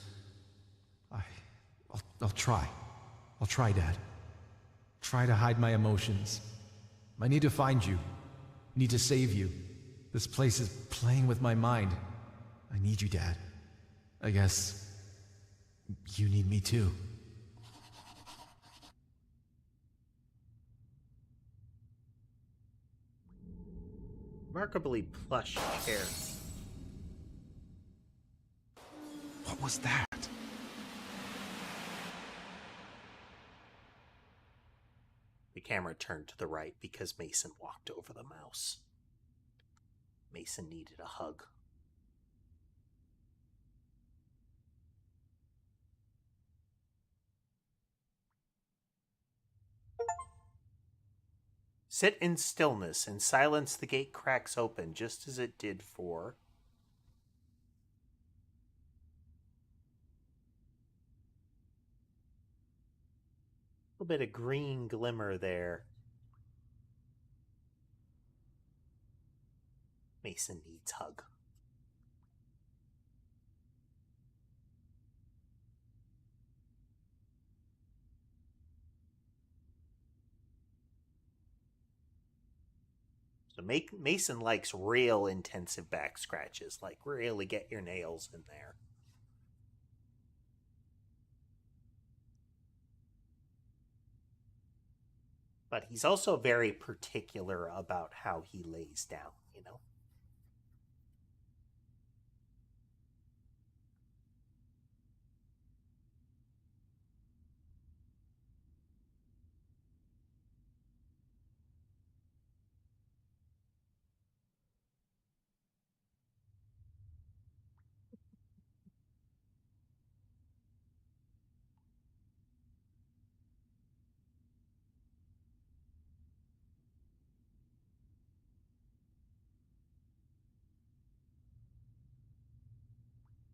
I'll try. I'll try, Dad. Try to hide my emotions. I need to find you. Need to save you. This place is playing with my mind. I need you, Dad. I guess you need me too. remarkably plush chair. What was that? The camera turned to the right because Mason walked over the mouse. Mason needed a hug. Sit in stillness. In silence, the gate cracks open, just as it did for... a little bit of green glimmer there. Mason needs hug. So Mason likes real intensive back scratches, like really get your nails in there. But he's also very particular about how he lays down, you know?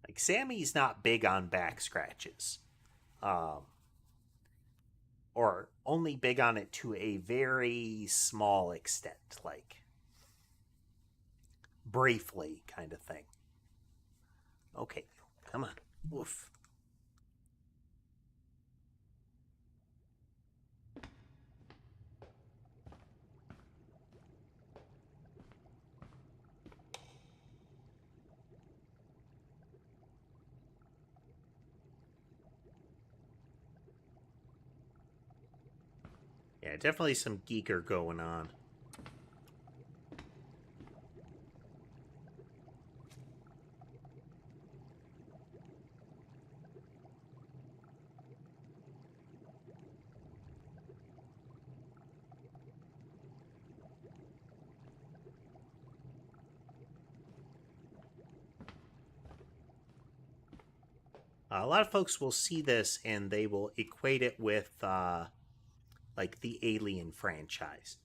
Like, Sammy's not big on back scratches. Or only big on it to a very small extent, like briefly kind of thing. Okay, come on. Woof. Yeah, definitely some geeker going on. A lot of folks will see this and they will equate it with like the Alien franchise.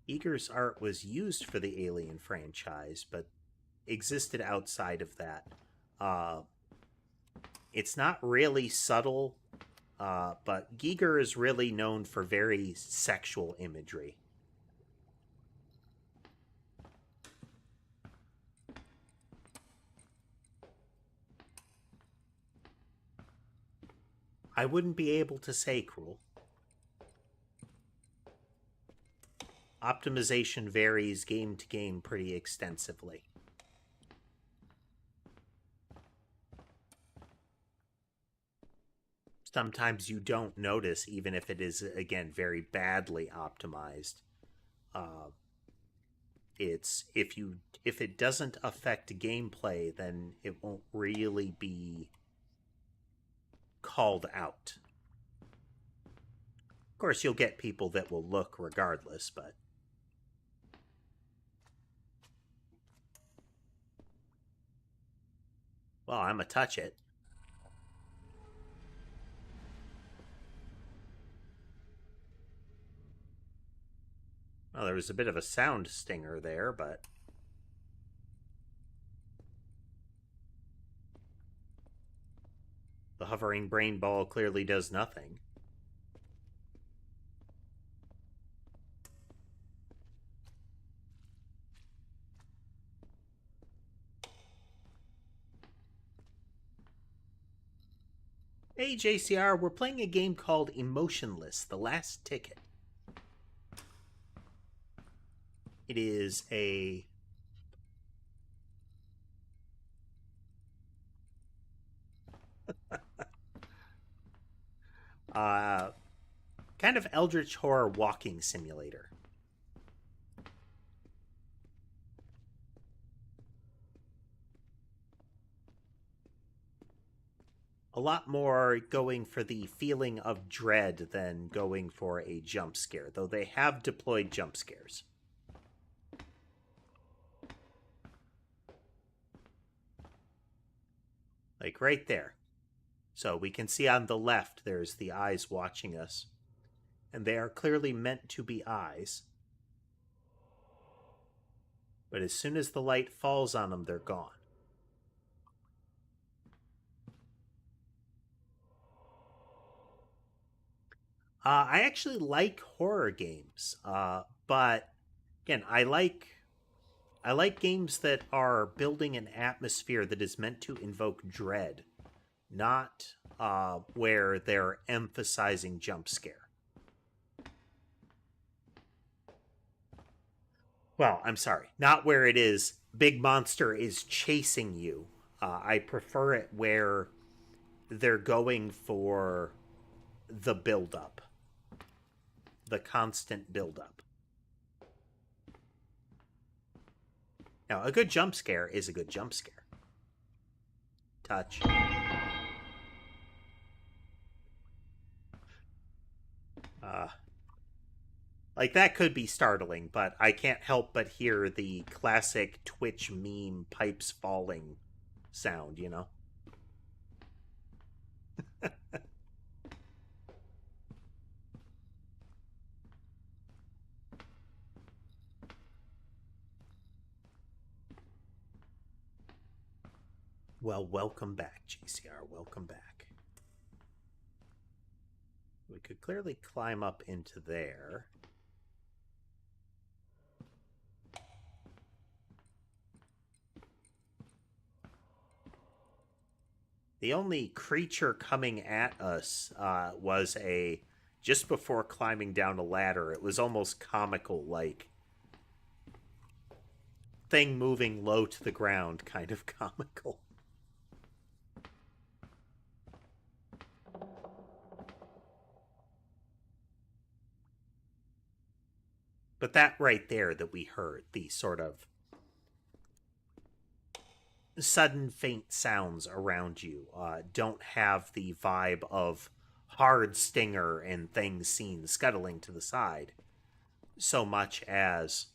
Eager's art was used for the Alien franchise, but existed outside of that. It's not really subtle, but Giger is really known for very sexual imagery. I wouldn't be able to say, Cruel. Optimization varies game to game pretty extensively. Sometimes you don't notice, even if it is, again, very badly optimized. It's if it doesn't affect gameplay, then it won't really be called out. Of course, you'll get people that will look regardless, but... well, I'ma touch it. Well, there was a bit of a sound stinger there, but... the hovering brain ball clearly does nothing. Hey, JCR, we're playing a game called Emotionless, The Last Ticket. It is a... Kind of Eldritch Horror walking simulator. A lot more going for the feeling of dread than going for a jump scare, though they have deployed jump scares. Like right there. So we can see on the left there's the eyes watching us. And they are clearly meant to be eyes. But as soon as the light falls on them, they're gone. I actually like horror games, but again, I like games that are building an atmosphere that is meant to invoke dread, not where they're emphasizing jump scare. Well, I'm sorry, not where it is big monster is chasing you. I prefer it where they're going for the build-up, the constant build-up. Now, a good jump scare is a good jump scare. Touch. Like, that could be startling, but I can't help but hear the classic Twitch meme pipes falling sound, you know? Well, welcome back, GCR. Welcome back. We could clearly climb up into there. The only creature coming at us was just before climbing down a ladder, it was almost comical, like thing moving low to the ground, kind of comical. But that right there that we heard, the sort of sudden faint sounds around you, don't have the vibe of hard stinger and things seen scuttling to the side, so much as,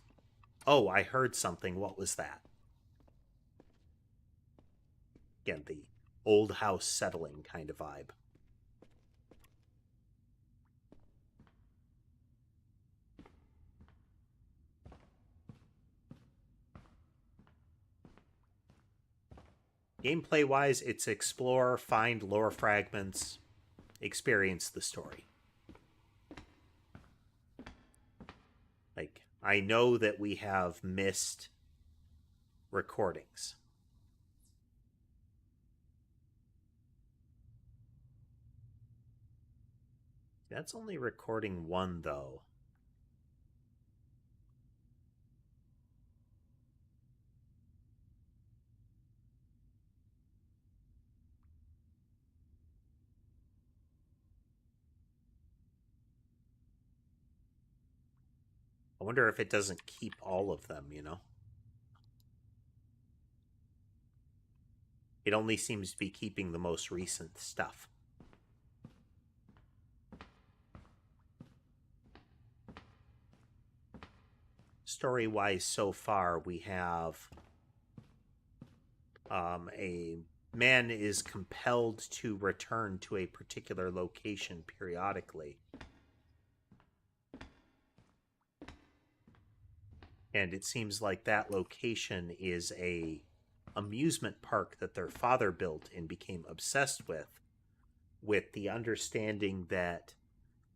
oh, I heard something, what was that? Again, the old house settling kind of vibe. Gameplay-wise, it's explore, find lore fragments, experience the story. Like, I know that we have missed recordings. That's only recording one, though. I wonder if it doesn't keep all of them, you know? It only seems to be keeping the most recent stuff. Story-wise, so far, we have a man is compelled to return to a particular location periodically. And it seems like that location is a amusement park that their father built and became obsessed with the understanding that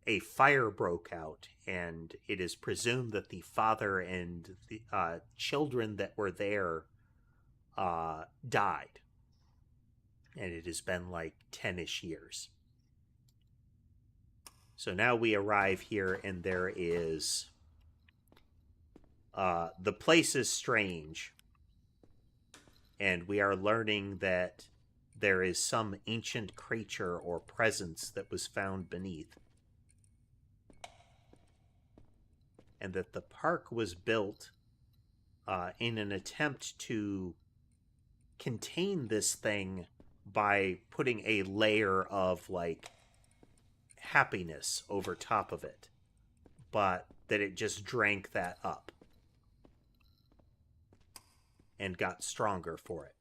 a fire broke out, and it is presumed that the father and the children that were there died. And it has been like 10-ish years. So now we arrive here, and there is... the place is strange, and we are learning that there is some ancient creature or presence that was found beneath, and that the park was built in an attempt to contain this thing by putting a layer of, like, happiness over top of it, but that it just drank that up and got stronger for it.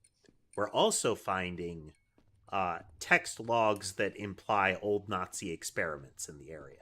We're also finding text logs that imply old Nazi experiments in the area.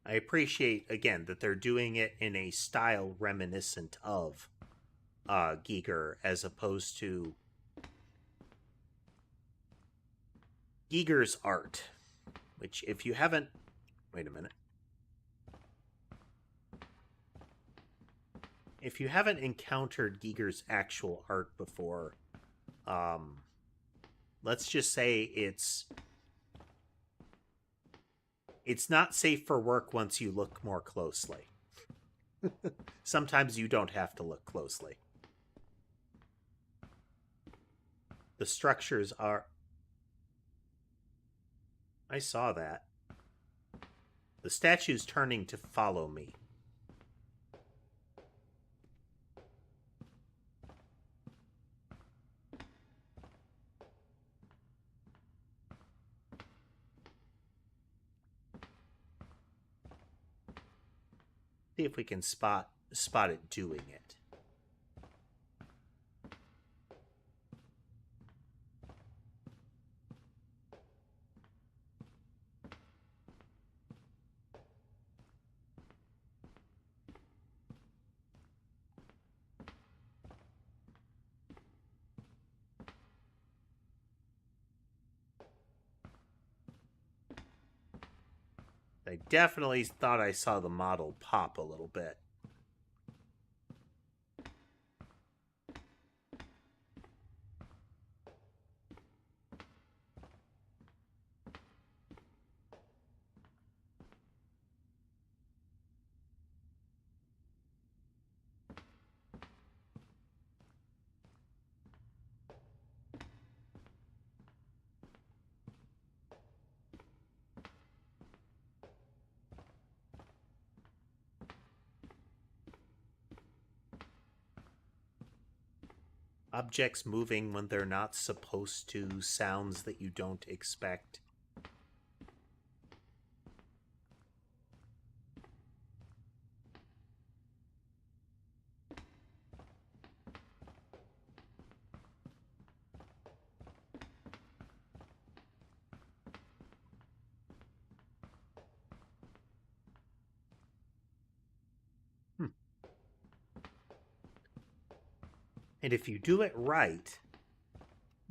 I appreciate, again, that they're doing it in a style reminiscent of Giger, as opposed to Giger's art, which, if you haven't... Wait a minute. If you haven't encountered Giger's actual art before, let's just say it's not safe for work once you look more closely. Sometimes you don't have to look closely. The structures are... I saw that. The statue's turning to follow me. See if we can spot it doing it. I definitely thought I saw the model pop a little bit. Objects moving when they're not supposed to, sounds that you don't expect. And if you do it right,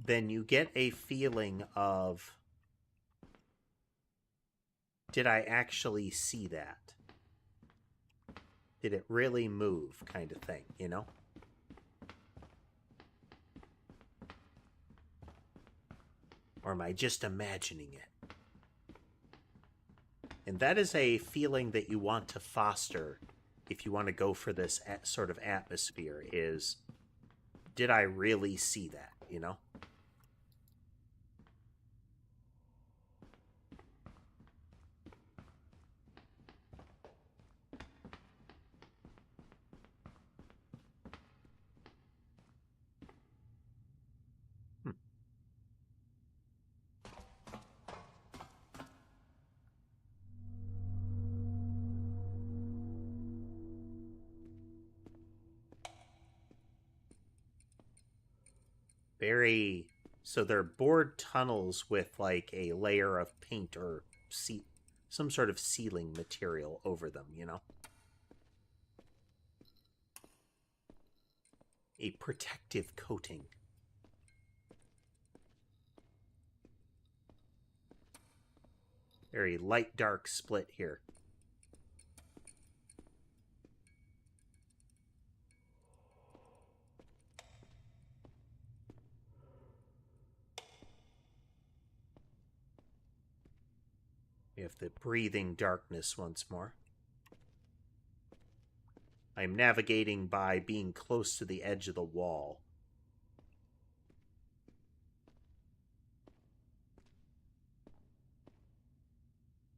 then you get a feeling of, did I actually see that? Did it really move, kind of thing, you know? Or am I just imagining it? And that is a feeling that you want to foster if you want to go for this sort of atmosphere, is, did I really see that, you know? Very... So they're bored tunnels with, like, a layer of paint or some sort of sealing material over them, you know? A protective coating. Very light dark split here. We have the breathing darkness once more. I'm navigating by being close to the edge of the wall.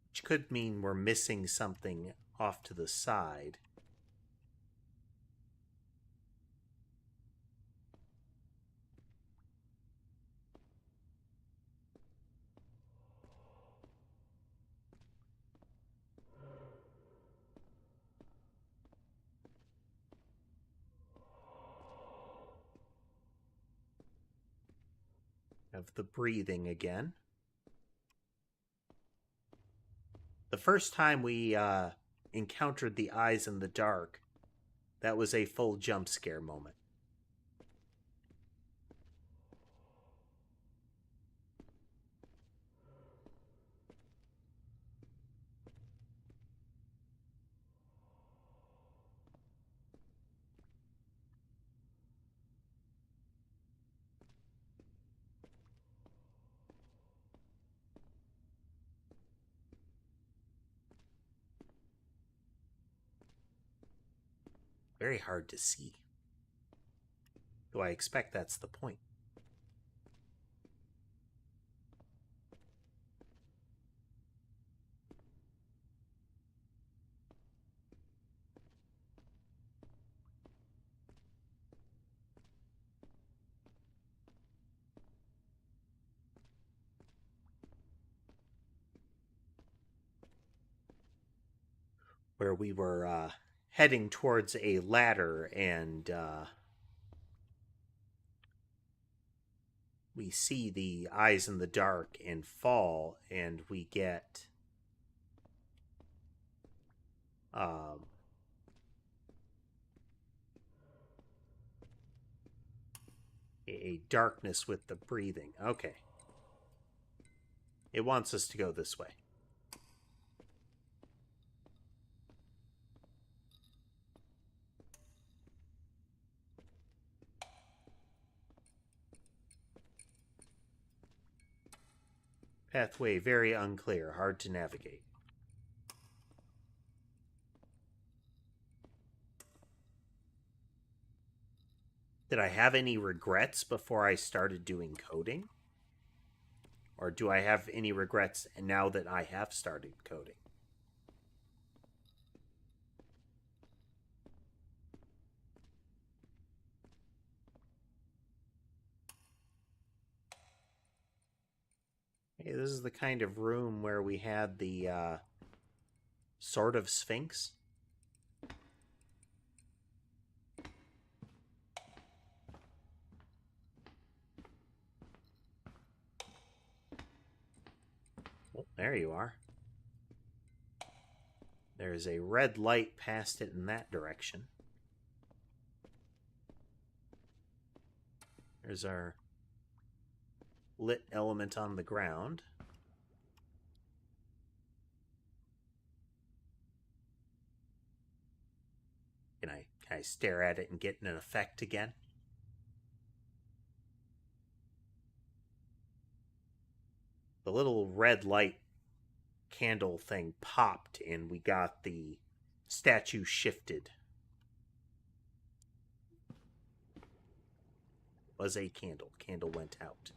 Which could mean we're missing something off to the side. Have the breathing again. The first time we encountered the eyes in the dark, that was a full jump scare moment. Very hard to see. Though I expect that's the point. Where we were heading towards a ladder, and we see the eyes in the dark and fall, and we get a darkness with the breathing. Okay. It wants us to go this way. Pathway very unclear, hard to navigate. Did I have any regrets before I started doing coding? Or do I have any regrets now that I have started coding? Hey, this is the kind of room where we had the sort of Sphinx. Oh, there you are. There's a red light past it in that direction. There's our lit element on the ground. Can I stare at it and get an effect again? The little red light candle thing popped and we got the statue shifted. Was a candle. Candle went out.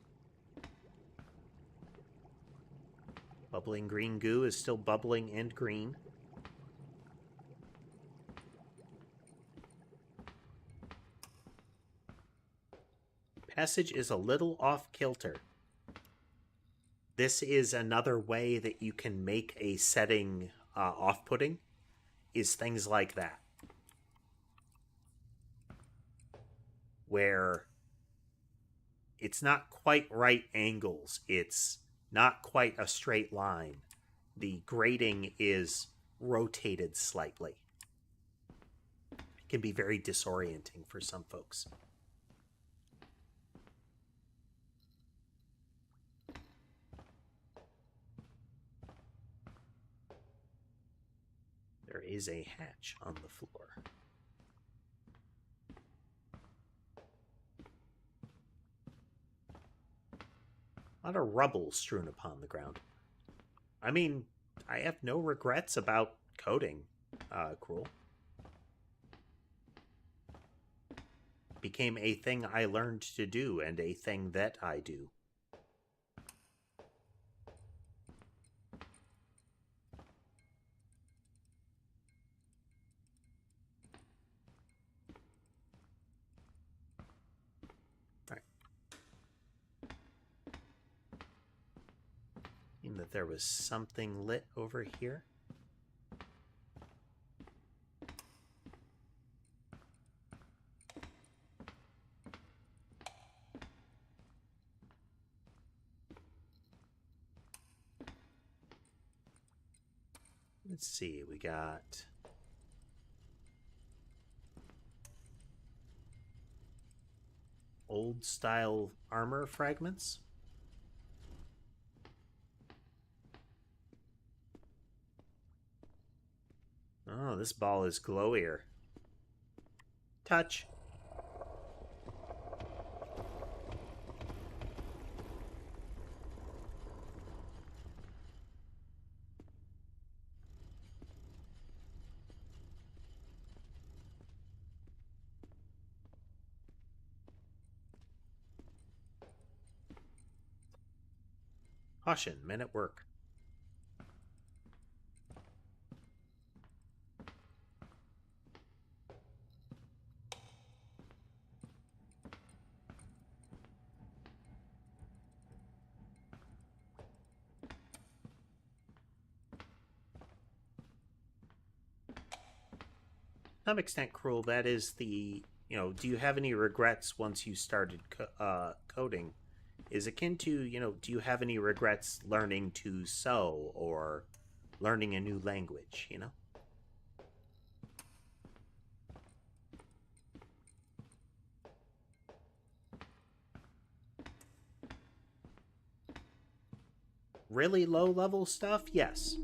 Bubbling green goo is still bubbling and green. Passage is a little off kilter. This is another way that you can make a setting off-putting, is things like that. Where it's not quite right angles, it's not quite a straight line. The grading is rotated slightly. It can be very disorienting for some folks. is a hatch on the floor. A lot of rubble strewn upon the ground. I mean, I have no regrets about coding, Cruel. Became a thing I learned to do and a thing that I do. That there was something lit over here. Let's see, we got old style armor fragments. Oh, this ball is glowier. Touch. Caution, men at work. To some extent, Cruel, that is the, do you have any regrets once you started coding? Is akin to, do you have any regrets learning to sew or learning a new language, Really low-level stuff? Yes.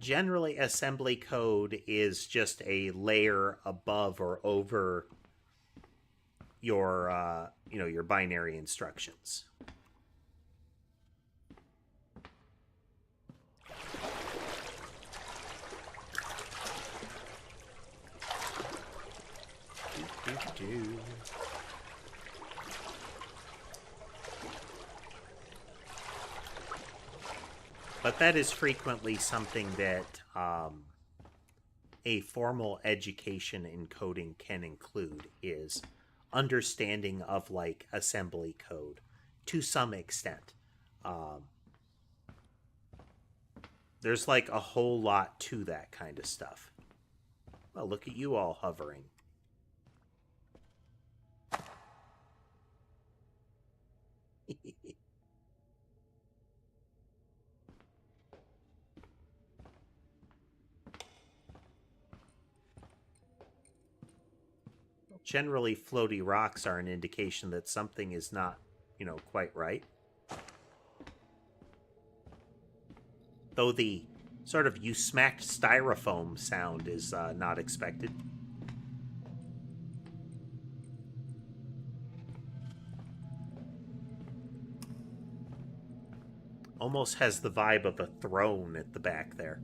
Generally, assembly code is just a layer above or over your, your binary instructions. But that is frequently something that a formal education in coding can include, is understanding of, like, assembly code to some extent. There's, like, a whole lot to that kind of stuff. Well, look at you all hovering. Generally, floaty rocks are an indication that something is not, quite right. Though the sort of you smacked styrofoam sound is not expected. Almost has the vibe of a throne at the back there.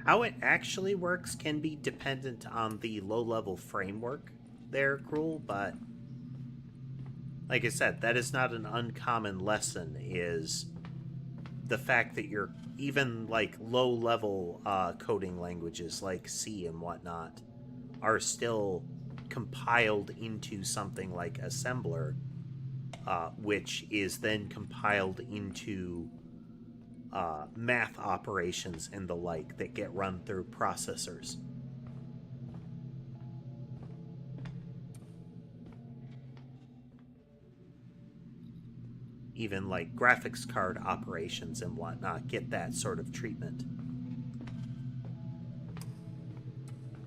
How it actually works can be dependent on the low-level framework there, Cruel, but Like I said, that is not an uncommon lesson, is the fact that you're even like low-level coding languages like C and whatnot are still compiled into something like assembler, which is then compiled into math operations and the like that get run through processors. Even like graphics card operations and whatnot get that sort of treatment.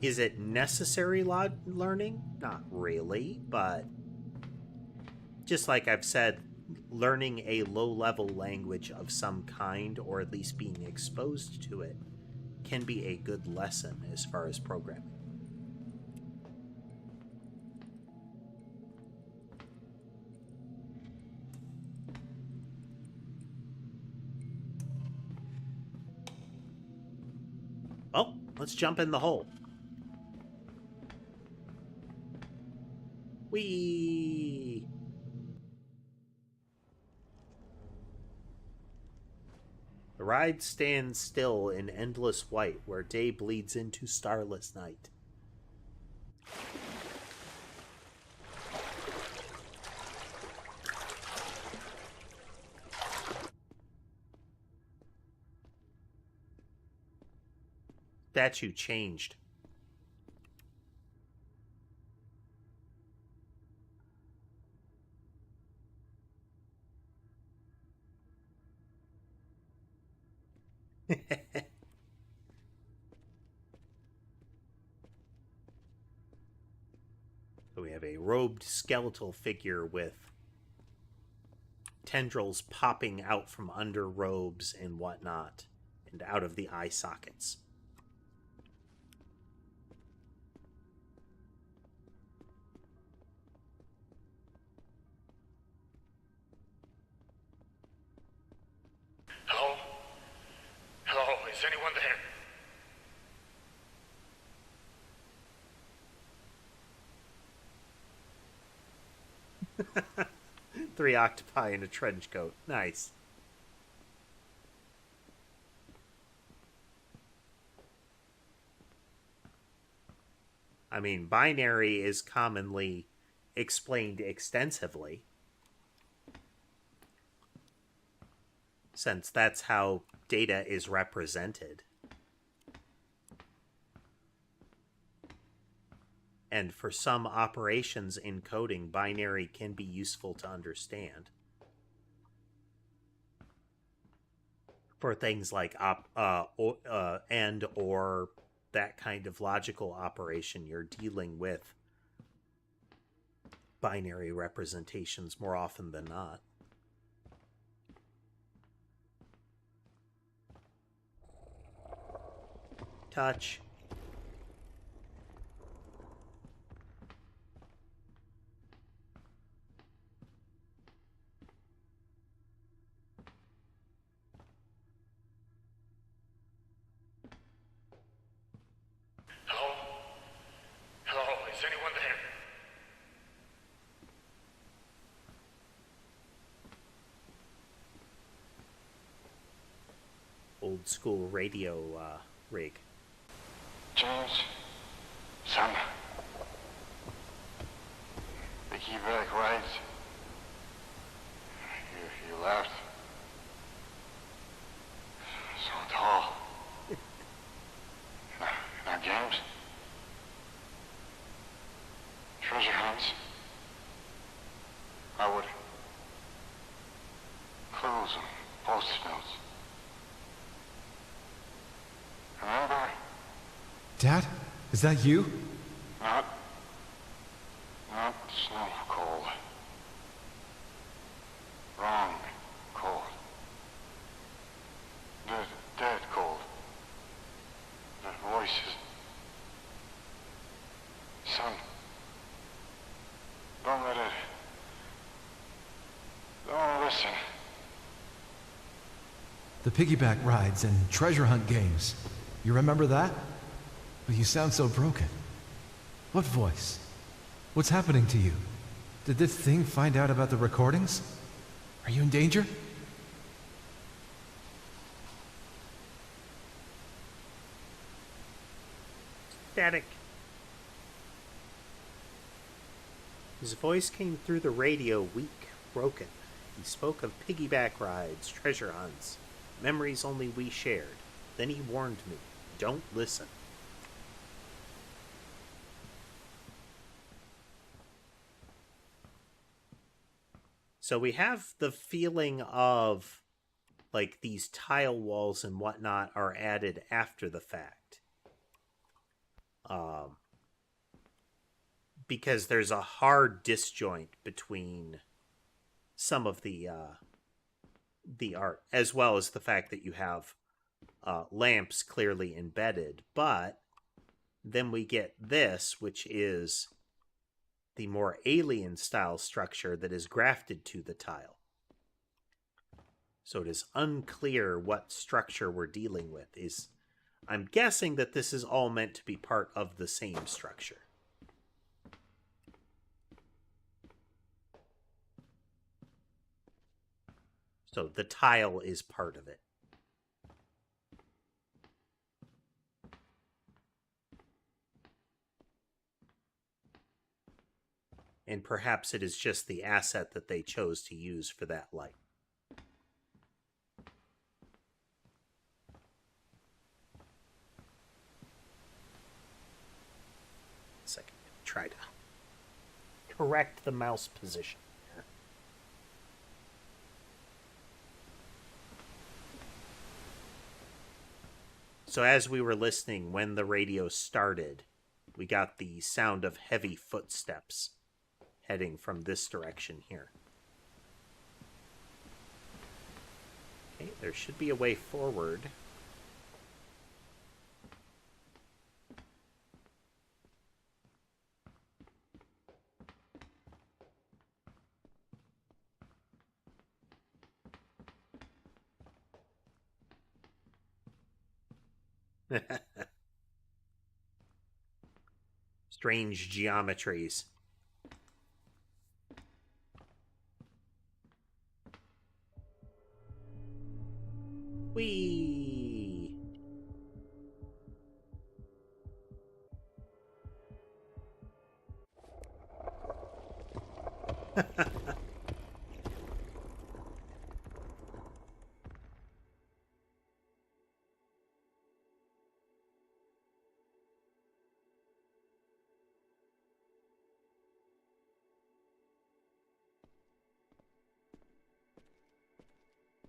Is it necessary learning? Not really, but just like I've said, learning a low-level language of some kind, or at least being exposed to it, can be a good lesson as far as programming. Well, let's jump in the hole. Whee! The ride stands still in endless white where day bleeds into starless night. Statue changed. So we have a robed skeletal figure with tendrils popping out from under robes and whatnot, and out of the eye sockets. Hello? Hello, is anyone there? Three octopi in a trench coat. Nice. I mean, binary is commonly explained extensively, since that's how data is represented. And for some operations in coding, binary can be useful to understand. For things like and or that kind of logical operation, you're dealing with binary representations more often than not. Touch. Hello? Hello, is anyone there? Old school radio rig. James, son, the key back right. You left. So tall. Now, James. Treasure hunts. I would clues and post-it notes. Remember? Dad? Is that you? Not snow cold. Wrong cold. Dead cold. The voices. Son. Don't let it. Don't listen. The piggyback rides and treasure hunt games. You remember that? But you sound so broken. What voice? What's happening to you? Did this thing find out about the recordings? Are you in danger? Static. His voice came through the radio, weak, broken. He spoke of piggyback rides, treasure hunts, memories only we shared. Then he warned me, don't listen. So we have the feeling of, like, these tile walls and whatnot are added after the fact. Because there's a hard disjoint between some of the art, as well as the fact that you have lamps clearly embedded. But then we get this, which is the more alien style structure that is grafted to the tile. So it is unclear what structure we're dealing with. I'm guessing that this is all meant to be part of the same structure. So the tile is part of it. And perhaps it is just the asset that they chose to use for that light. Second, try to correct the mouse position here. So as we were listening, when the radio started, we got the sound of heavy footsteps heading from this direction here. Okay, there should be a way forward. Strange geometries. Whee!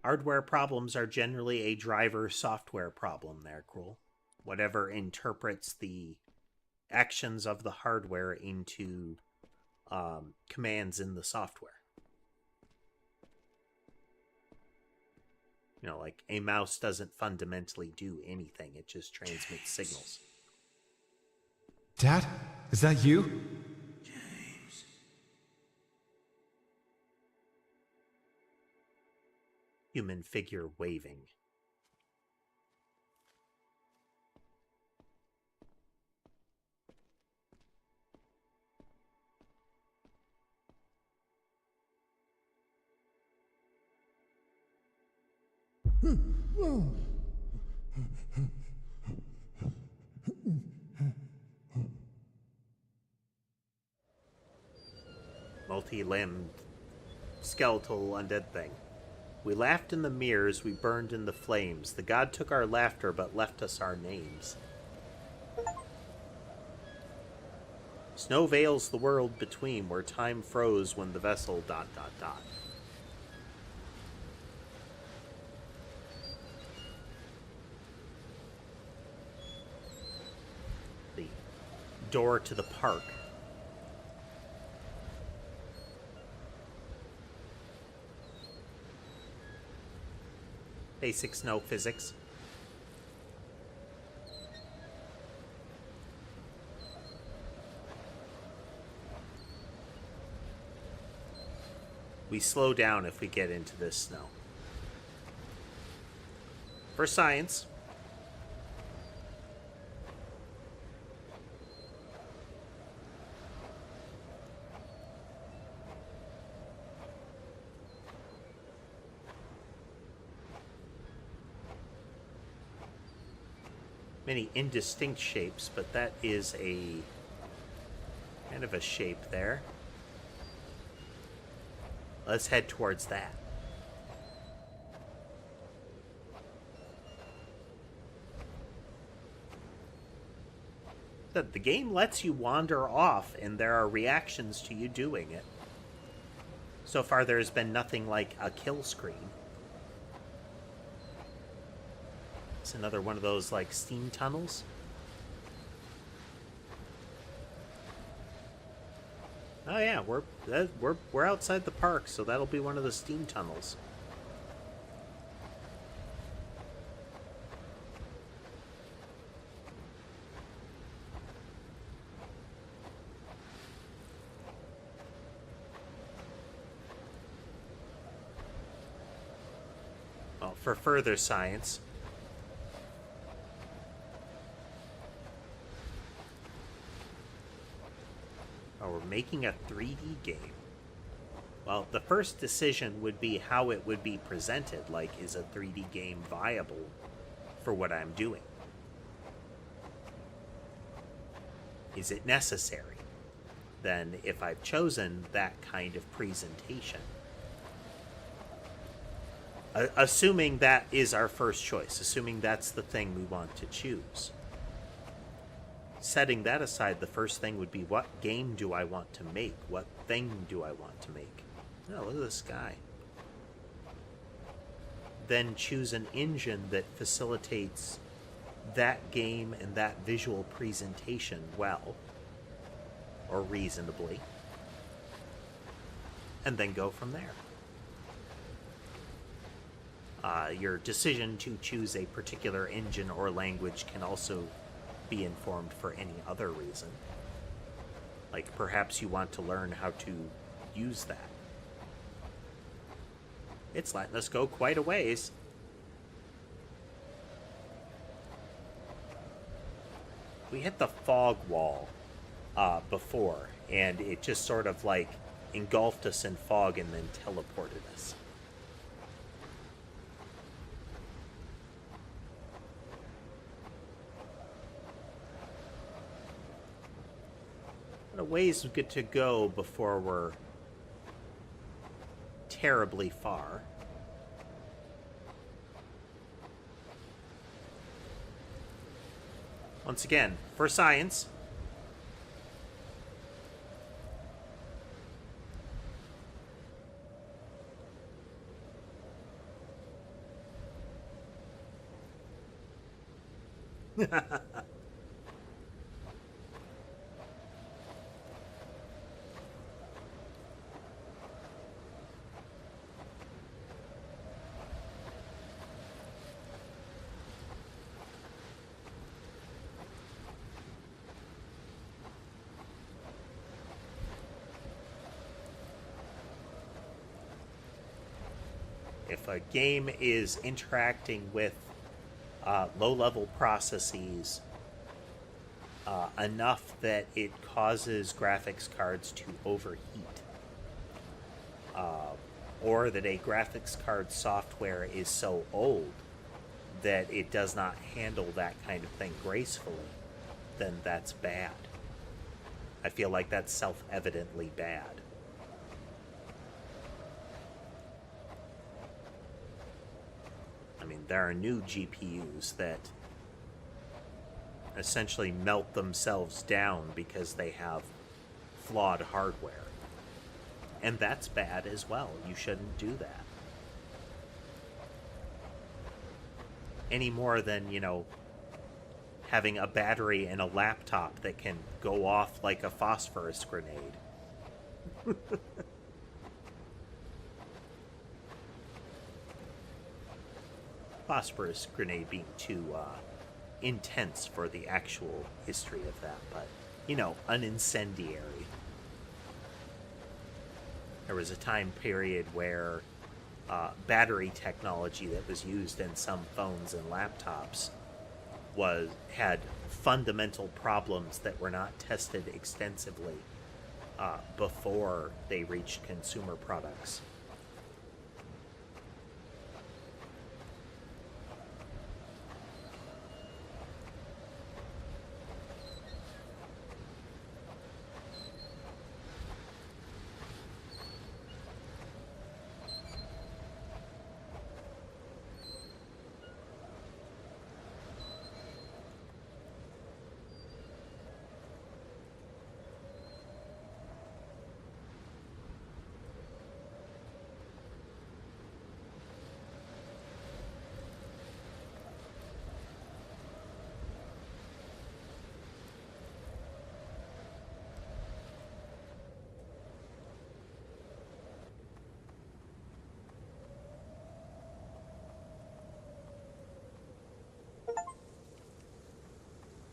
Hardware problems are generally a driver software problem there, Cruel. Whatever interprets the actions of the hardware into commands in the software. You know, like a mouse doesn't fundamentally do anything. It just transmits signals. Dad? Is that you? Human figure waving. Multi-limbed, skeletal undead thing. We laughed in the mirrors, we burned in the flames. The god took our laughter, but left us our names. Snow veils the world between, where time froze when the vessel ... The door to the park. Basic snow physics. We slow down if we get into this snow. For science. many indistinct shapes, but that is a kind of a shape there. Let's head towards that. The game lets you wander off, and there are reactions to you doing it. So far, there's been nothing like a kill screen. It's another one of those, like, steam tunnels. Oh yeah, we're outside the park, so that'll be one of the steam tunnels. Well, for further science, we're making a 3D game. Well, the first decision would be how it would be presented. Like, is a 3D game viable for what I'm doing? Is it necessary? Then, if I've chosen that kind of presentation, assuming that is our first choice, assuming that's the thing we want to choose, setting that aside, the first thing would be, what game do I want to make? What thing do I want to make? Oh, look at the sky. Then choose an engine that facilitates that game and that visual presentation well, or reasonably, and then go from there. Your decision to choose a particular engine or language can also be informed for any other reason. Like, perhaps you want to learn how to use that. It's letting us go quite a ways. We hit the fog wall before, and it just sort of like engulfed us in fog and then teleported us. What a ways we get to go before we're terribly far. Once again, for science. If a game is interacting with low-level processes enough that it causes graphics cards to overheat, or that a graphics card software is so old that it does not handle that kind of thing gracefully, then that's bad. I feel like that's self-evidently bad. I mean, there are new GPUs that essentially melt themselves down because they have flawed hardware. And that's bad as well. You shouldn't do that. Any more than, you know, having a battery in a laptop that can go off like a phosphorus grenade. Phosphorus grenade being too intense for the actual history of that, but, you know, an incendiary. There was a time period where battery technology that was used in some phones and laptops had fundamental problems that were not tested extensively before they reached consumer products.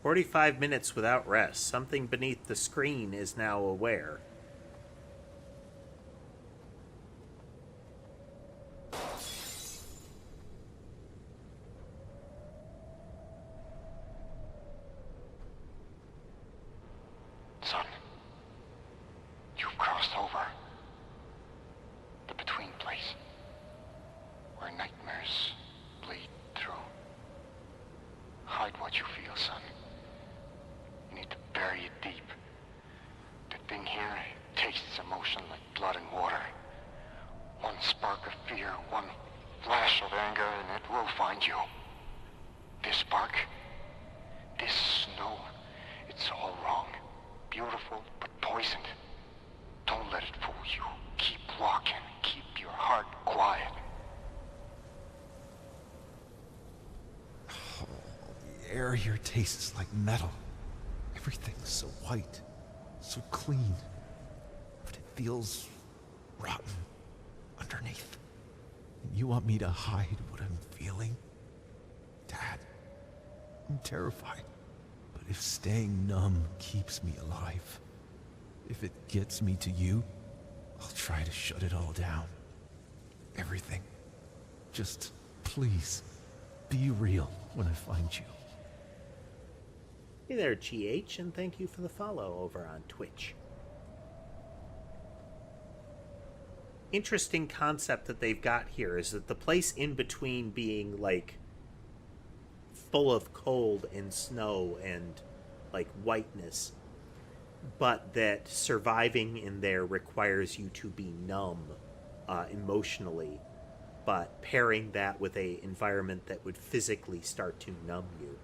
45 minutes without rest. Something beneath the screen is now aware. Son, you've crossed over the between place where nightmares bleed through. Hide what you feel, son. You need to bury it deep. The thing here tastes emotion like blood and water. One spark of fear, one flash of anger, and it will find you. This spark, this snow, it's all wrong. Beautiful, but poisoned. Don't let it fool you. Keep walking. Keep your heart quiet. Oh, the air here tastes like metal. Everything's so white, so clean. But it feels rotten underneath. And you want me to hide what I'm feeling? Dad, I'm terrified. But if staying numb keeps me alive, if it gets me to you, I'll try to shut it all down. Everything. Just please, be real when I find you. Hey there, GH, and thank you for the follow over on Twitch. Interesting concept that they've got here is that the place in between being, like, full of cold and snow and, like, whiteness, but that surviving in there requires you to be numb emotionally, but pairing that with a environment that would physically start to numb you.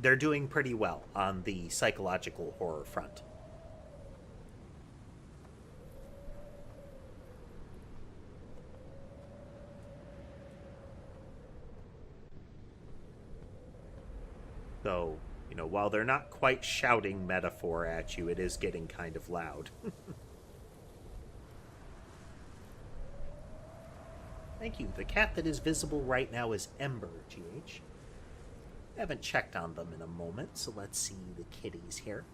They're doing pretty well on the psychological horror front. Though, you know, while they're not quite shouting metaphor at you, it is getting kind of loud. Thank you. The cat that is visible right now is Ember, GH. I haven't checked on them in a moment, so let's see the kitties here.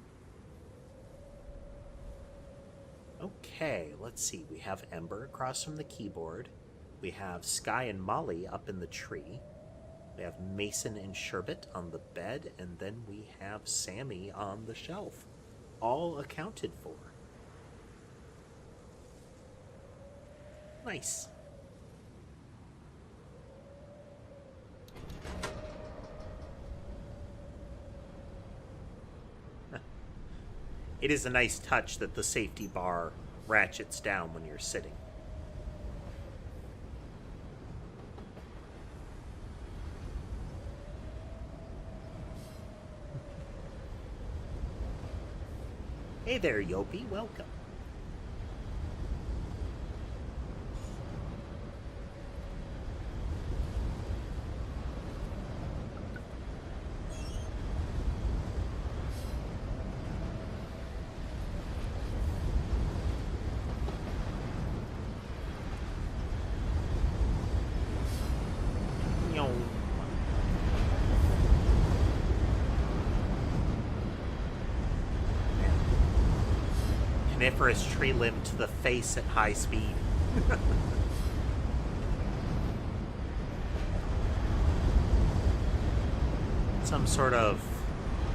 Okay, let's see. We have Ember across from the keyboard. We have Sky and Molly up in the tree. We have Mason and Sherbet on the bed, and then we have Sammy on the shelf. All accounted for. Nice. It is a nice touch that the safety bar ratchets down when you're sitting. Hey there, Yopi. Welcome. Coniferous tree limb to the face at high speed. Some sort of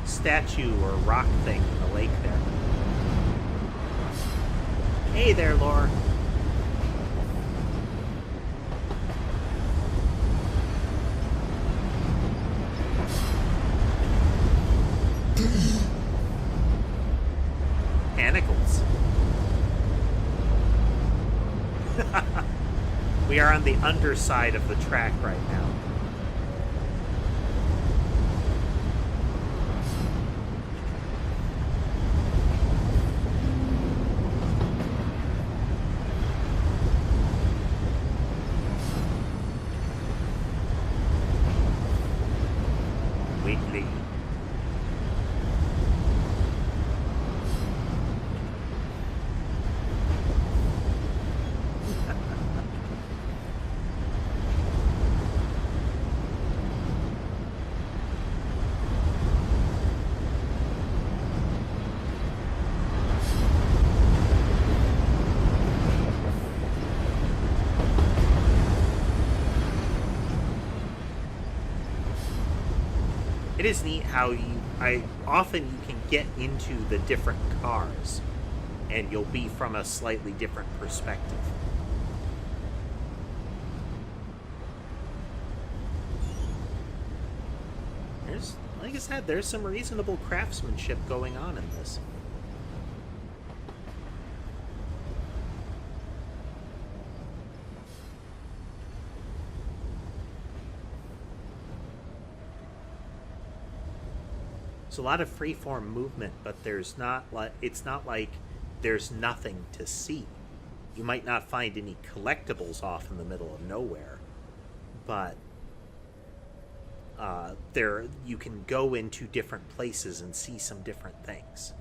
statue or rock thing in the lake there. Hey there, Laura. Panicles. We are on the underside of the track right now. Wiggly. It is neat how often you can get into the different cars, and you'll be from a slightly different perspective. Like I said, there's some reasonable craftsmanship going on in this. There's a lot of freeform movement, but it's not like there's nothing to see. You might not find any collectibles off in the middle of nowhere, but you can go into different places and see some different things.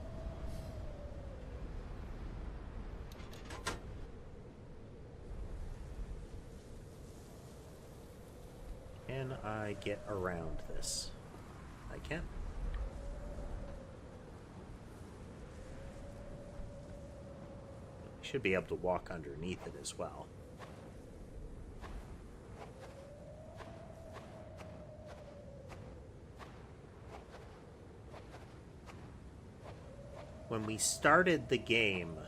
Can I get around this? I can. Should be able to walk underneath it as well. When we started the game,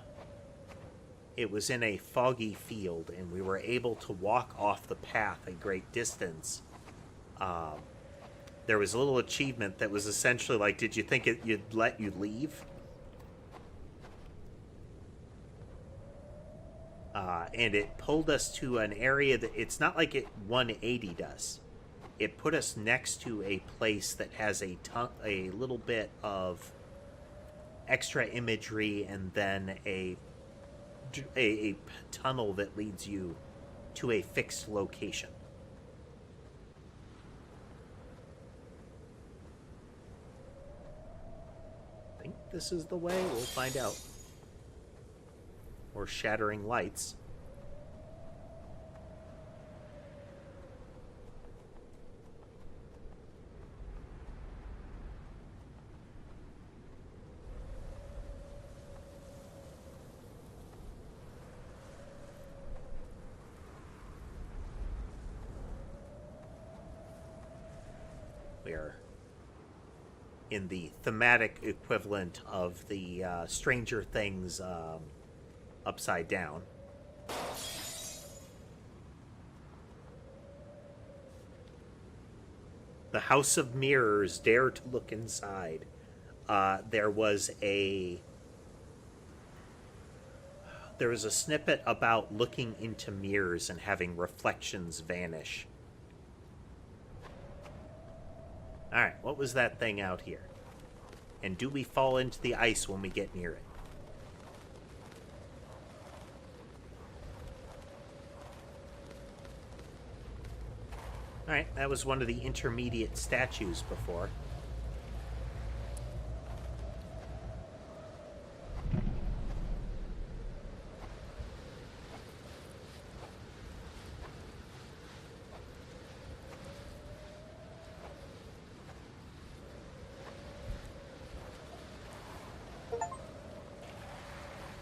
it was in a foggy field, and we were able to walk off the path a great distance. There was a little achievement that was essentially like, did you think you'd let you leave? And it pulled us to an area that it's not like it 180'd us. It put us next to a place that has a little bit of extra imagery, and then a tunnel that leads you to a fixed location. I think this is the way. We'll find out. Or shattering lights. We are in the thematic equivalent of the Stranger Things upside down. The House of Mirrors, dare to look inside. There was a snippet about looking into mirrors and having reflections vanish. Alright, what was that thing out here? And do we fall into the ice when we get near it? Alright, that was one of the intermediate statues before.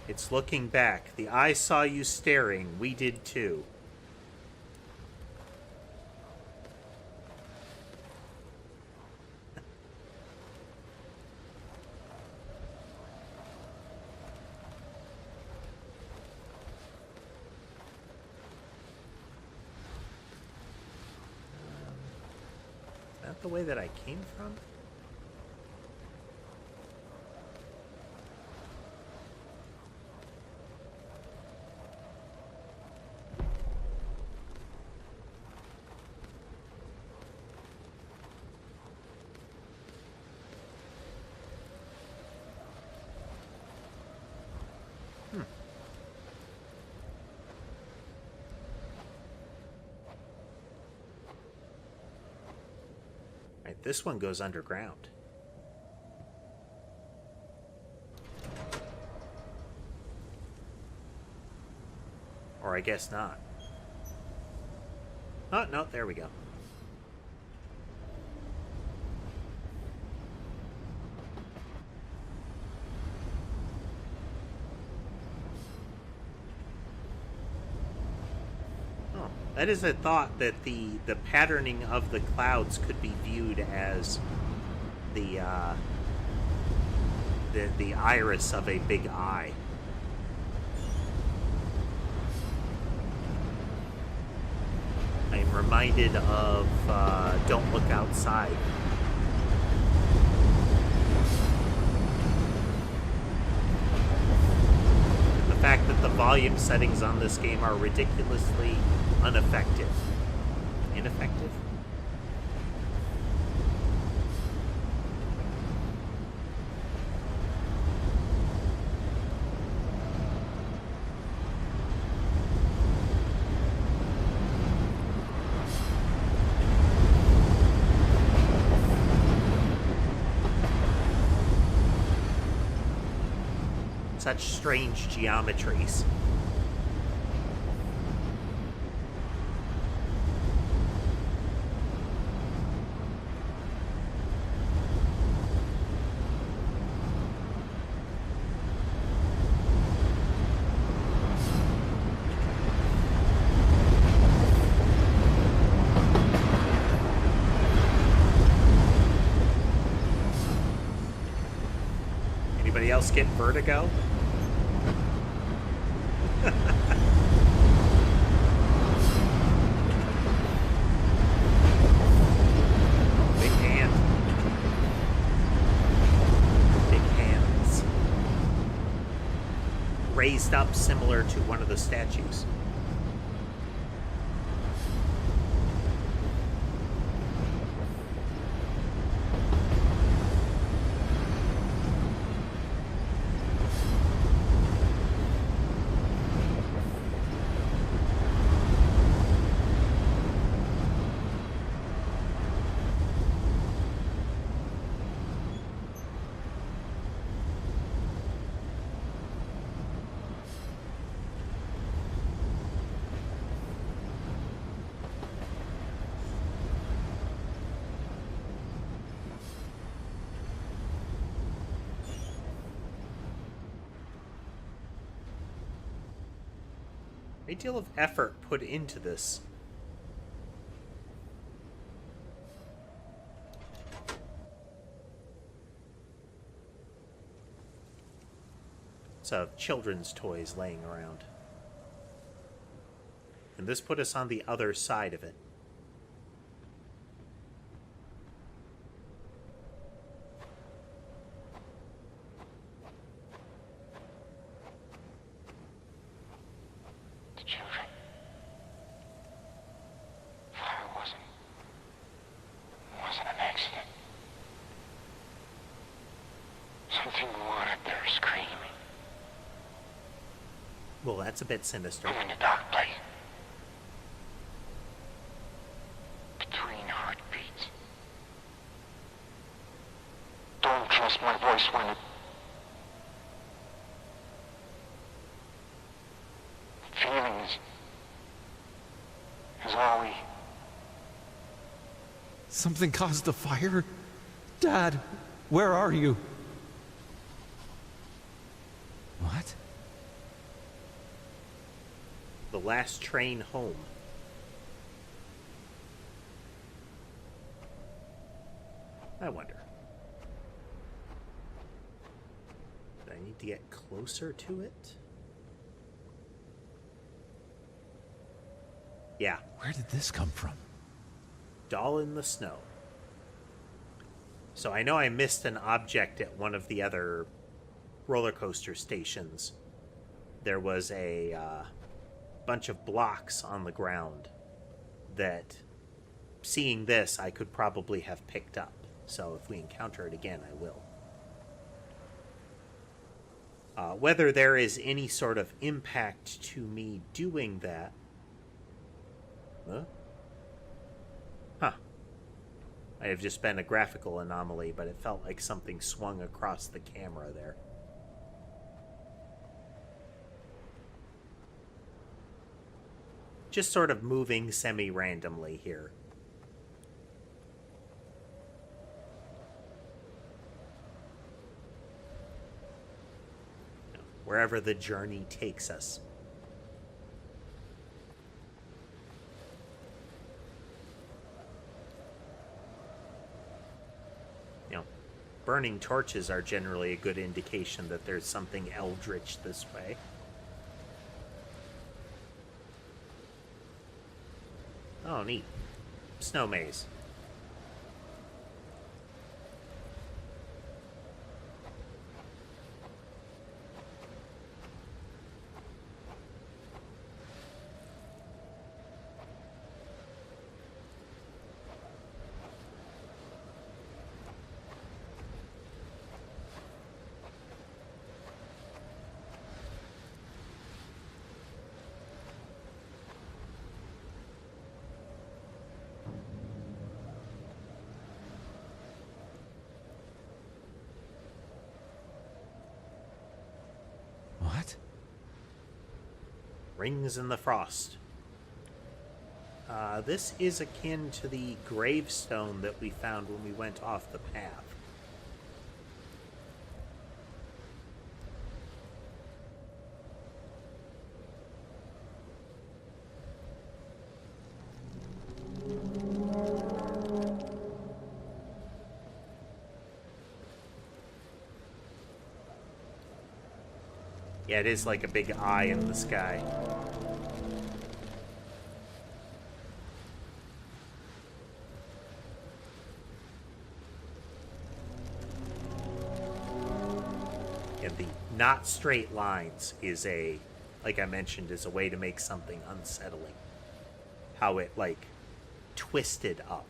It's looking back. The eye saw you staring. We did too. Is that the way that I came from? This one goes underground. Or I guess not. Oh, no, there we go. That is a thought, that the patterning of the clouds could be viewed as the iris of a big eye. I'm reminded of Don't Look Outside. The fact that the volume settings on this game are ridiculously ineffective. Such strange geometries. Anybody else get vertigo? Big hand. Big hands. Raised up similar to one of the statues. Great deal of effort put into this. It's of children's toys laying around. And this put us on the other side of it. Well, that's a bit sinister. I'm in a dark place. Between heartbeats. Don't trust my voice when it... Feelings is all we... Something caused the fire? Dad, where are you? What? The last train home. I wonder. Do I need to get closer to it? Yeah. Where did this come from? Doll in the snow. So I know I missed an object at one of the other roller coaster stations. There was a bunch of blocks on the ground that, seeing this, I could probably have picked up. So if we encounter it again, I will. Whether there is any sort of impact to me doing that... Huh. Might have just been a graphical anomaly, but it felt like something swung across the camera there. Just sort of moving semi-randomly here. Wherever the journey takes us. Burning torches are generally a good indication that there's something eldritch this way. Oh, neat. Snow maze. What? Rings in the frost. This is akin to the gravestone that we found when we went off the path. Yeah, it is like a big eye in the sky. And the not straight lines is like I mentioned, is a way to make something unsettling. How it, like, twisted up.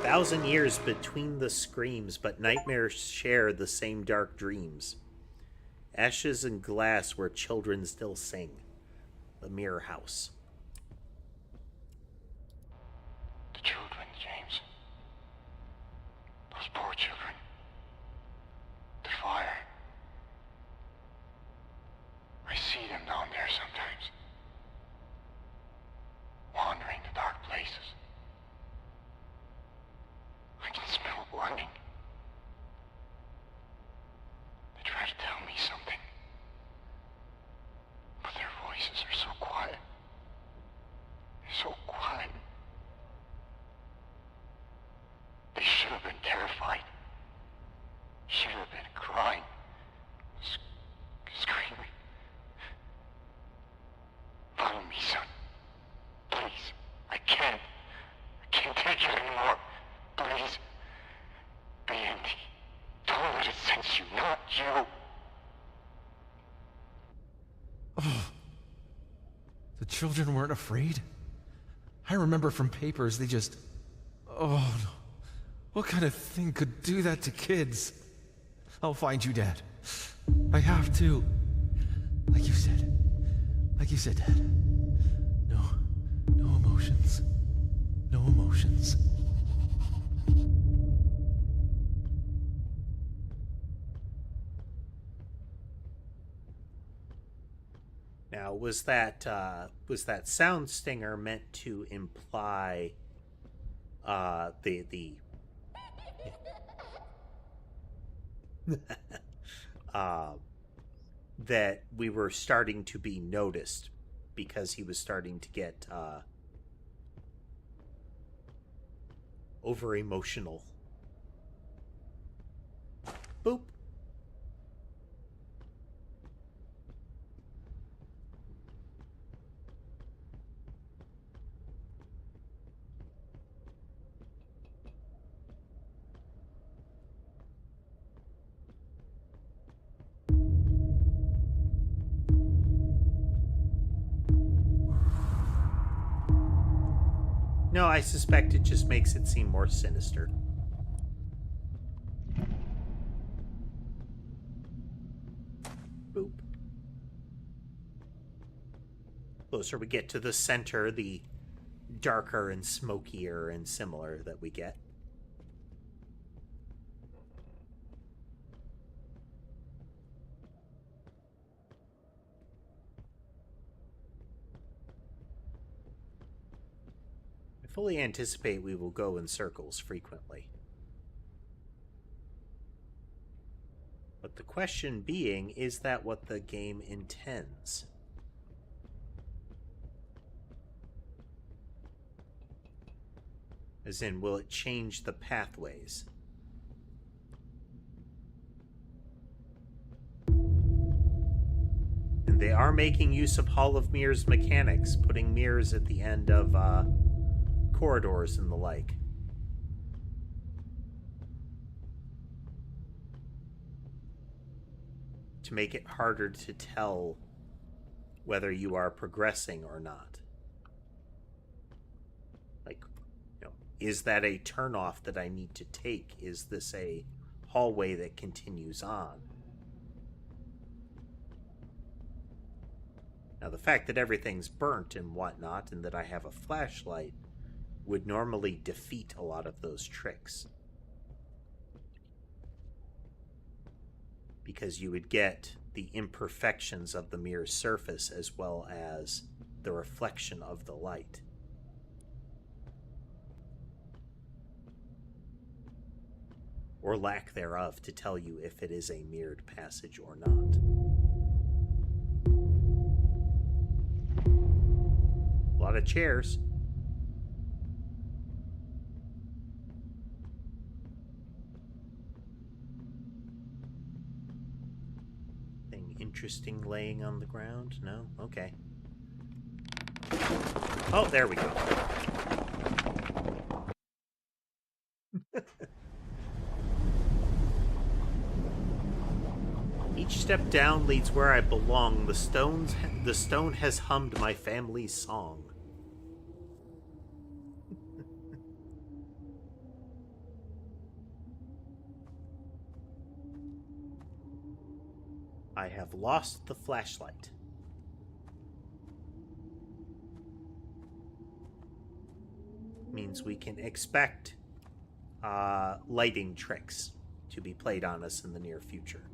Thousand years between the screams, but nightmares share the same dark dreams. Ashes and glass where children still sing. The Mirror House. The children, James. Those poor children. The fire. I see them down there sometimes. Wandering the dark places. I can smell burning. They try to tell me something. But their voices are so quiet. So quiet. They should have been terrified. Should have been crying. Screaming. Follow me, son. Please. I can't take it anymore. Please. Be empty. Don't let it sense you, not you. Oh. The children weren't afraid? I remember from papers they just... Oh, no. What kind of thing could do that to kids? I'll find you, Dad. I have to. Like you said. Like you said, Dad. No. No emotions. No emotions. Now, was that sound stinger meant to imply the that we were starting to be noticed because he was starting to get over emotional? Boop. No, I suspect it just makes it seem more sinister. Boop. Closer we get to the center, the darker and smokier and similar that we get. I fully anticipate we will go in circles frequently. But the question being, is that what the game intends? As in, will it change the pathways? And they are making use of Hall of Mirrors mechanics, putting mirrors at the end of corridors and the like. To make it harder to tell whether you are progressing or not. Like, you know, is that a turnoff that I need to take? Is this a hallway that continues on? Now, the fact that everything's burnt and whatnot, and that I have a flashlight, would normally defeat a lot of those tricks. Because you would get the imperfections of the mirror's surface as well as the reflection of the light. Or lack thereof to tell you if it is a mirrored passage or not. A lot of chairs. Interesting laying on the ground? No? Okay. Oh, there we go. Each step down leads where I belong. The stone has hummed my family's song. I have lost the flashlight. Means we can expect lighting tricks to be played on us in the near future.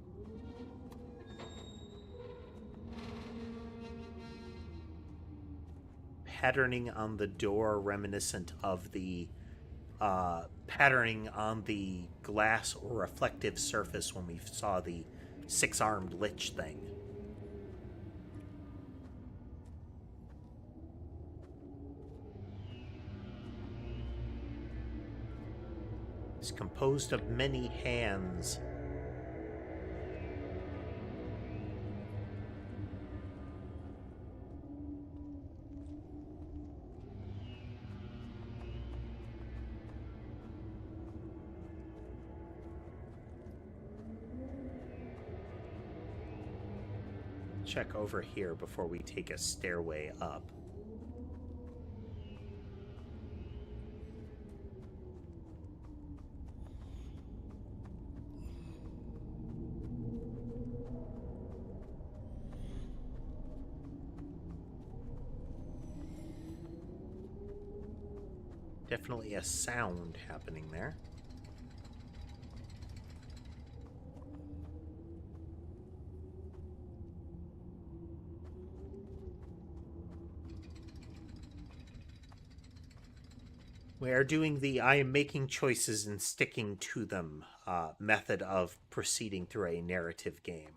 Patterning on the door reminiscent of the patterning on the glass or reflective surface when we saw the six-armed lich thing. It's composed of many hands. Check over here before we take a stairway up. Definitely a sound happening there. We are doing the I am making choices and sticking to them method of proceeding through a narrative game.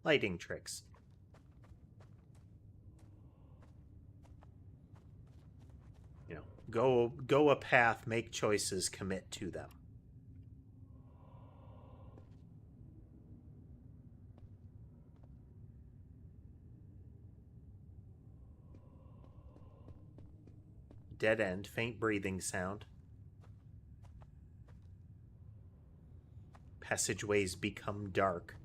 Lighting tricks. You know, go a path, make choices, commit to them. Dead end, faint breathing sound. Passageways become dark.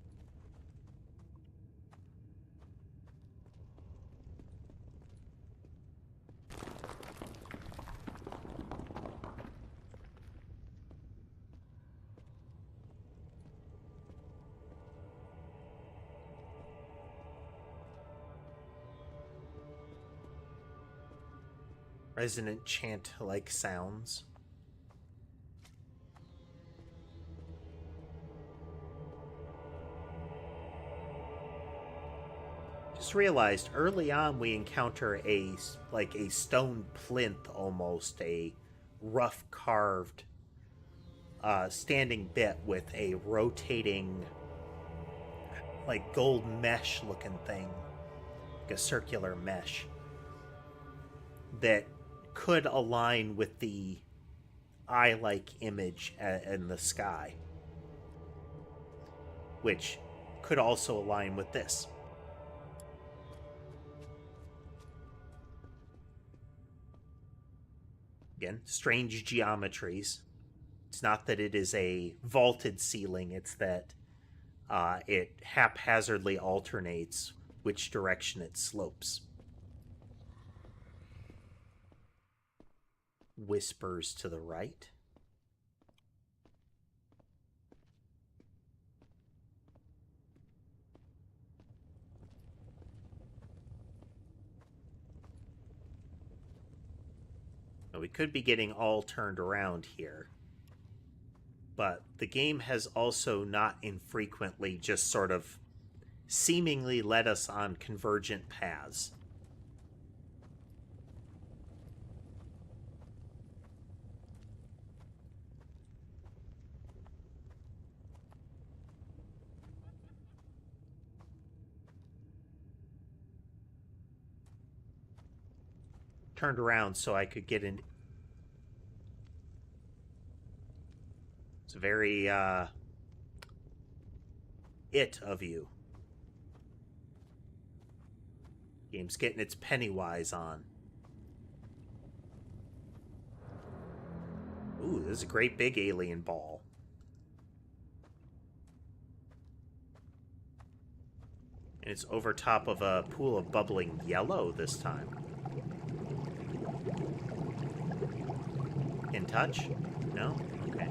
Resonant chant-like sounds. Just realized early on we encounter a stone plinth, almost a rough carved standing bit with a rotating like gold mesh looking thing like a circular mesh that could align with the eye-like image in the sky, which could also align with this. Again, strange geometries. It's not that it is a vaulted ceiling, it's that it haphazardly alternates which direction it slopes. Whispers to the right. Now, we could be getting all turned around here, but the game has also not infrequently just sort of seemingly led us on convergent paths. Turned around so I could get in. It's very it of you. Game's getting its Pennywise on. Ooh, this is a great big alien ball. And it's over top of a pool of bubbling yellow this time. In touch? No? Okay.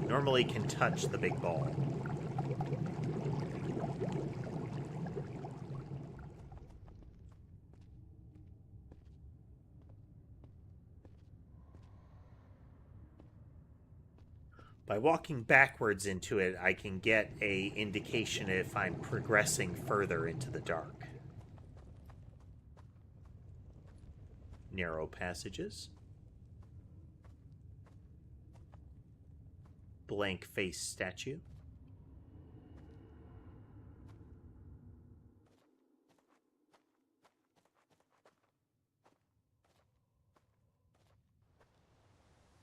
Normally can touch the big ball. By walking backwards into it, I can get a indication if I'm progressing further into the dark. Narrow passages. Blank face statue.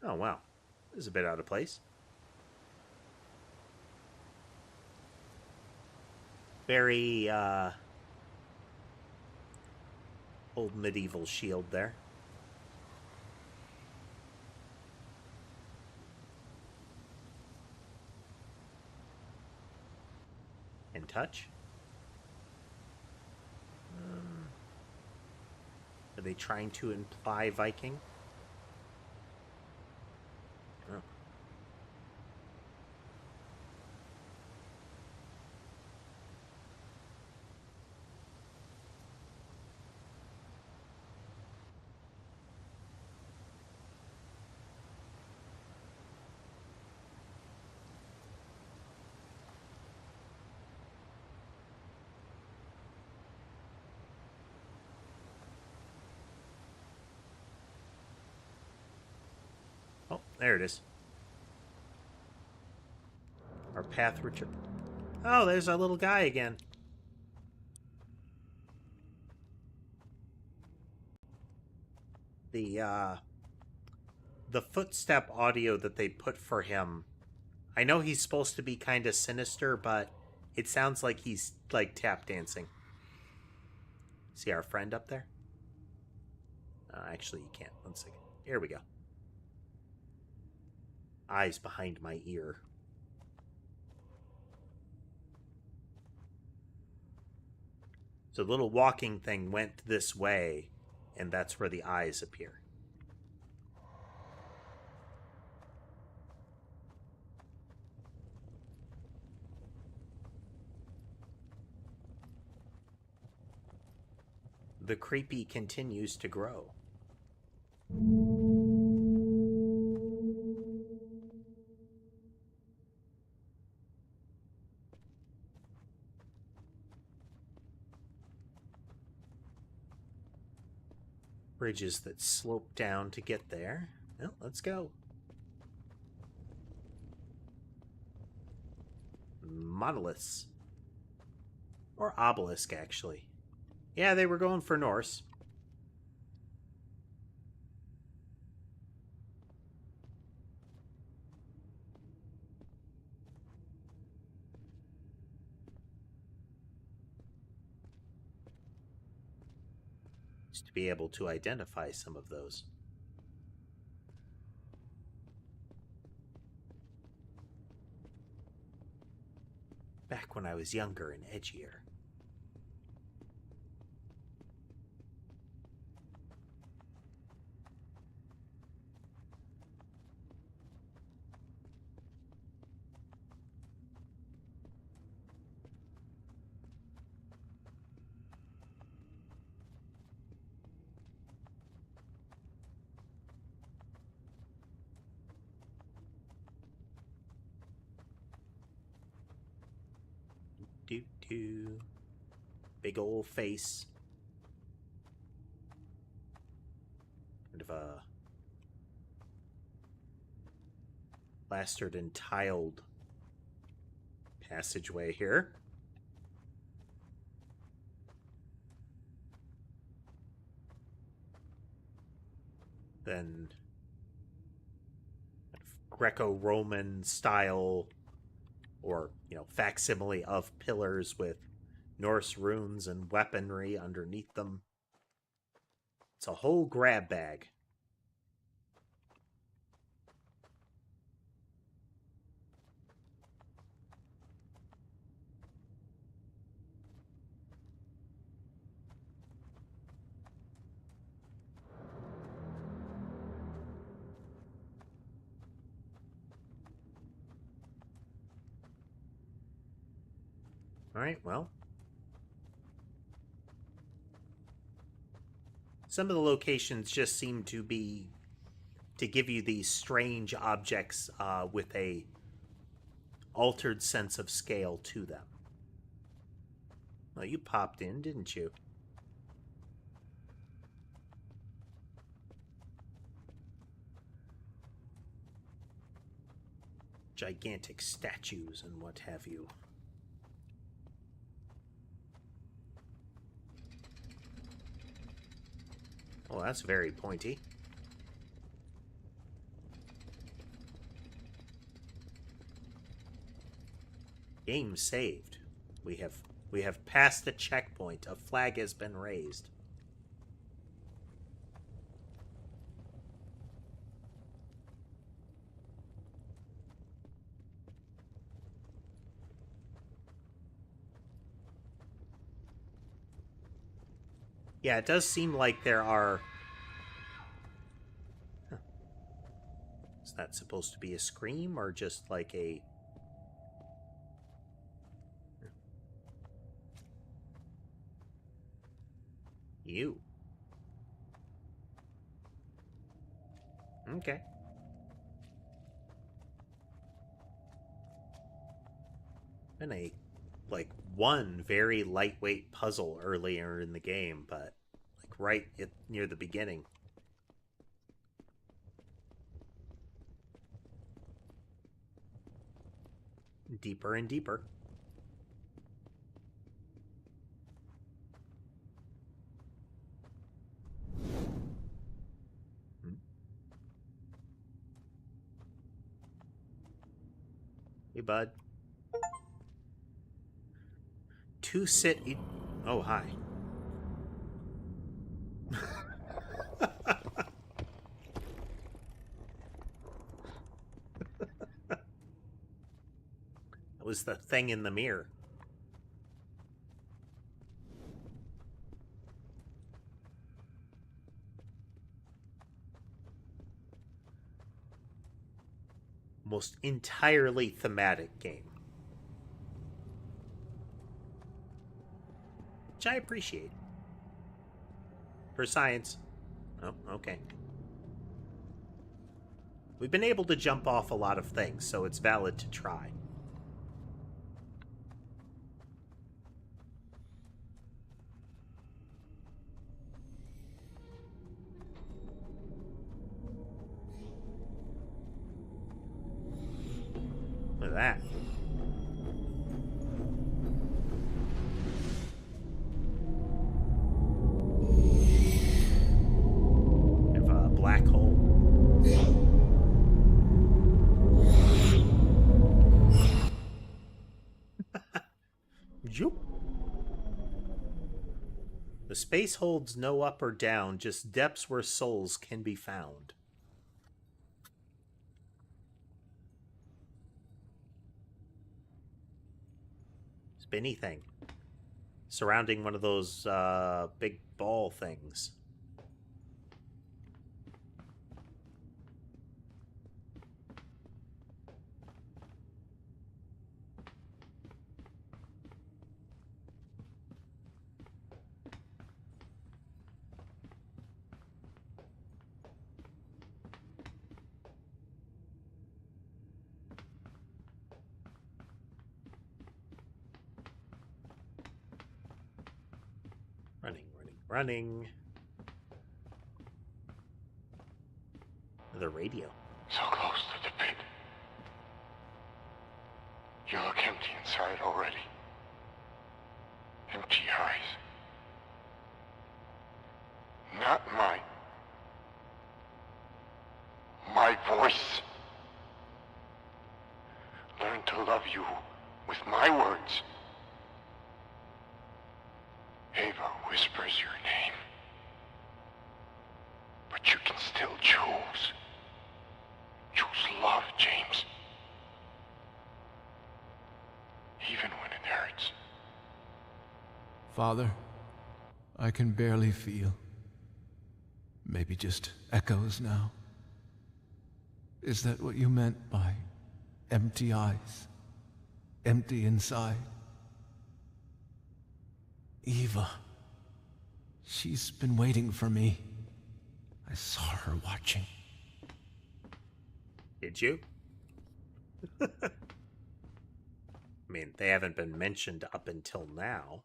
Oh, wow. This is a bit out of place. Very, old medieval shield there. And touch. Are they trying to imply Viking? Oh. Oh, there it is. Our path return. Oh, there's our little guy again. The footstep audio that they put for him, I know he's supposed to be kind of sinister, but it sounds like he's like tap dancing. See our friend up there? Actually, you can't. 1 second. Here we go. Eyes behind my ear. So the little walking thing went this way, and that's where the eyes appear. The creepy continues to grow. Bridges that slope down to get there. Well, let's go. Monoliths. Or obelisk, actually. Yeah, they were going for Norse. Just to be able to identify some of those. Back when I was younger and edgier. Doo-doo. Big old face. Kind of a plastered and tiled passageway here. Then Greco-Roman style, or, you know, facsimile of pillars with Norse runes and weaponry underneath them. It's a whole grab bag. All right, well. Some of the locations just seem to give you these strange objects with a altered sense of scale to them. Well, you popped in, didn't you? Gigantic statues and what have you. Well, that's very pointy. Game saved. We have passed the checkpoint. A flag has been raised. Yeah, it does seem like there are... Huh. Is that supposed to be a scream or just like a... You. Okay. Been a one very lightweight puzzle earlier in the game, but right near the beginning. Deeper and deeper. Hey, bud. Oh, hi. That was the thing in the mirror. Almost entirely thematic game. Which I appreciate. For science. Oh, okay. We've been able to jump off a lot of things, so it's valid to try. Look at that. Space holds no up or down, just depths where souls can be found. Spinny thing. Surrounding one of those big ball things. Running. The radio. So close to the pit. You look empty inside already. Empty eyes. Not mine. My voice. Learn to love you with my words. Ava whispers your name. But you can still choose. Choose love, James. Even when it hurts. Father, I can barely feel. Maybe just echoes now. Is that what you meant by empty eyes? Empty inside? Eva. She's been waiting for me. I saw her watching. Did you? I mean, they haven't been mentioned up until now.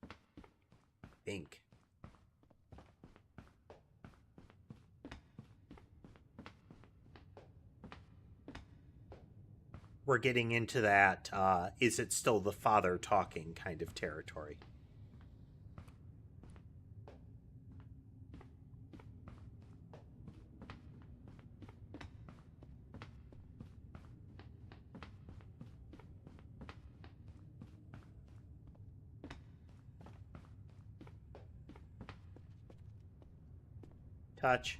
I think. We're getting into that, is it still the father talking kind of territory. Touch.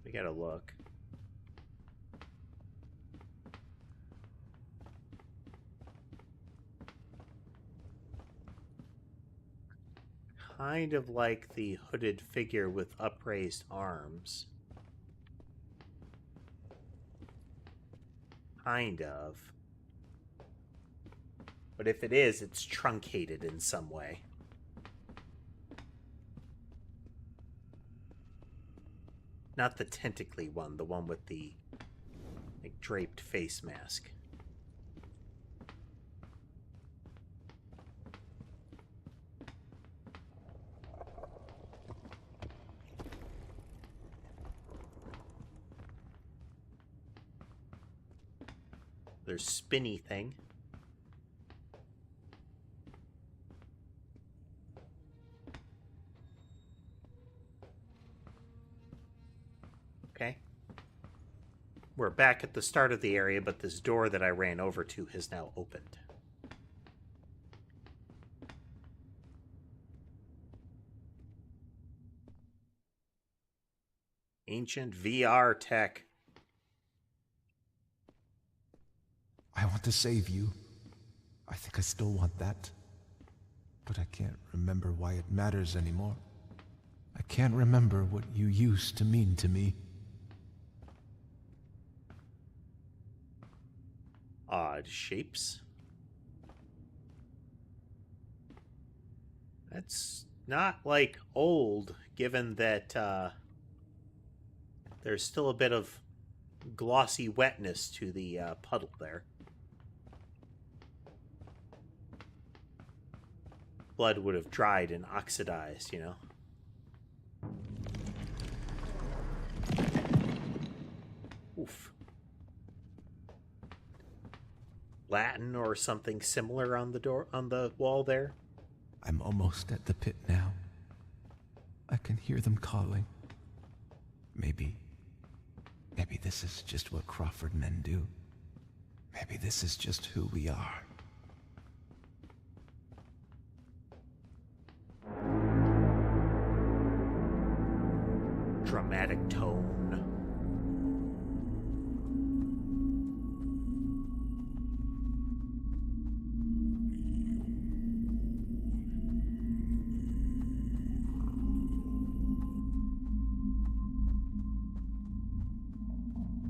We gotta look. Kind of like the hooded figure with upraised arms. Kind of. But if it is, it's truncated in some way. Not the tentacly one, the one with the like draped face mask. There's spinny thing. Okay. We're back at the start of the area, but this door that I ran over to has now opened. Ancient VR tech. I want to save you. I think I still want that. But I can't remember why it matters anymore. I can't remember what you used to mean to me. Odd shapes. That's not like old, given that there's still a bit of glossy wetness to the puddle there. Blood would have dried and oxidized, you know. Oof. Latin or something similar on the door, on the wall there. I'm almost at the pit now. I can hear them calling. Maybe Maybe this is just what Crawford men do. Maybe this is just who we are. Dramatic tone.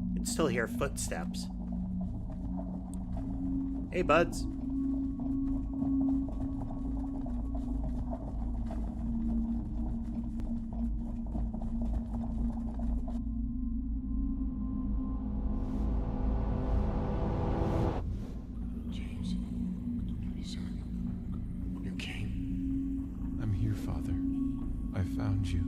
You can still hear footsteps. Hey, buds. James, son, you came. I'm here, Father. I found you.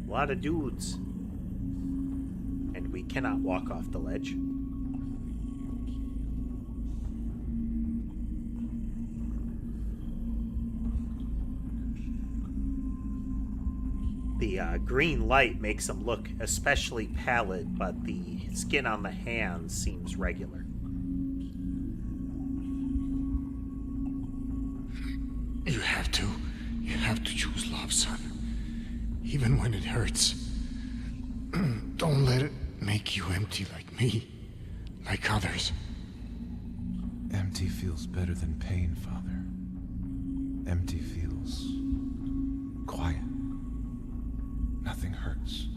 A lot of dudes. And we cannot walk off the ledge. The green light makes them look especially pallid, but the skin on the hands seems regular. You have to choose love, son. Even when it hurts. Don't let it make you empty like me. Like others. Empty feels better than pain, Father. Empty feels quiet. Nothing hurts.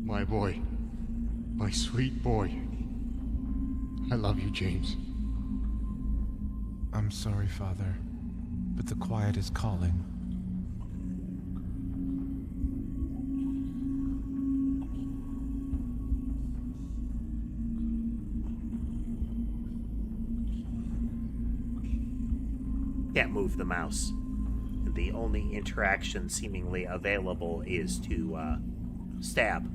My boy. My sweet boy. I love you, James. I'm sorry, Father, but the quiet is calling. Can't move the mouse. The only interaction seemingly available is to stab.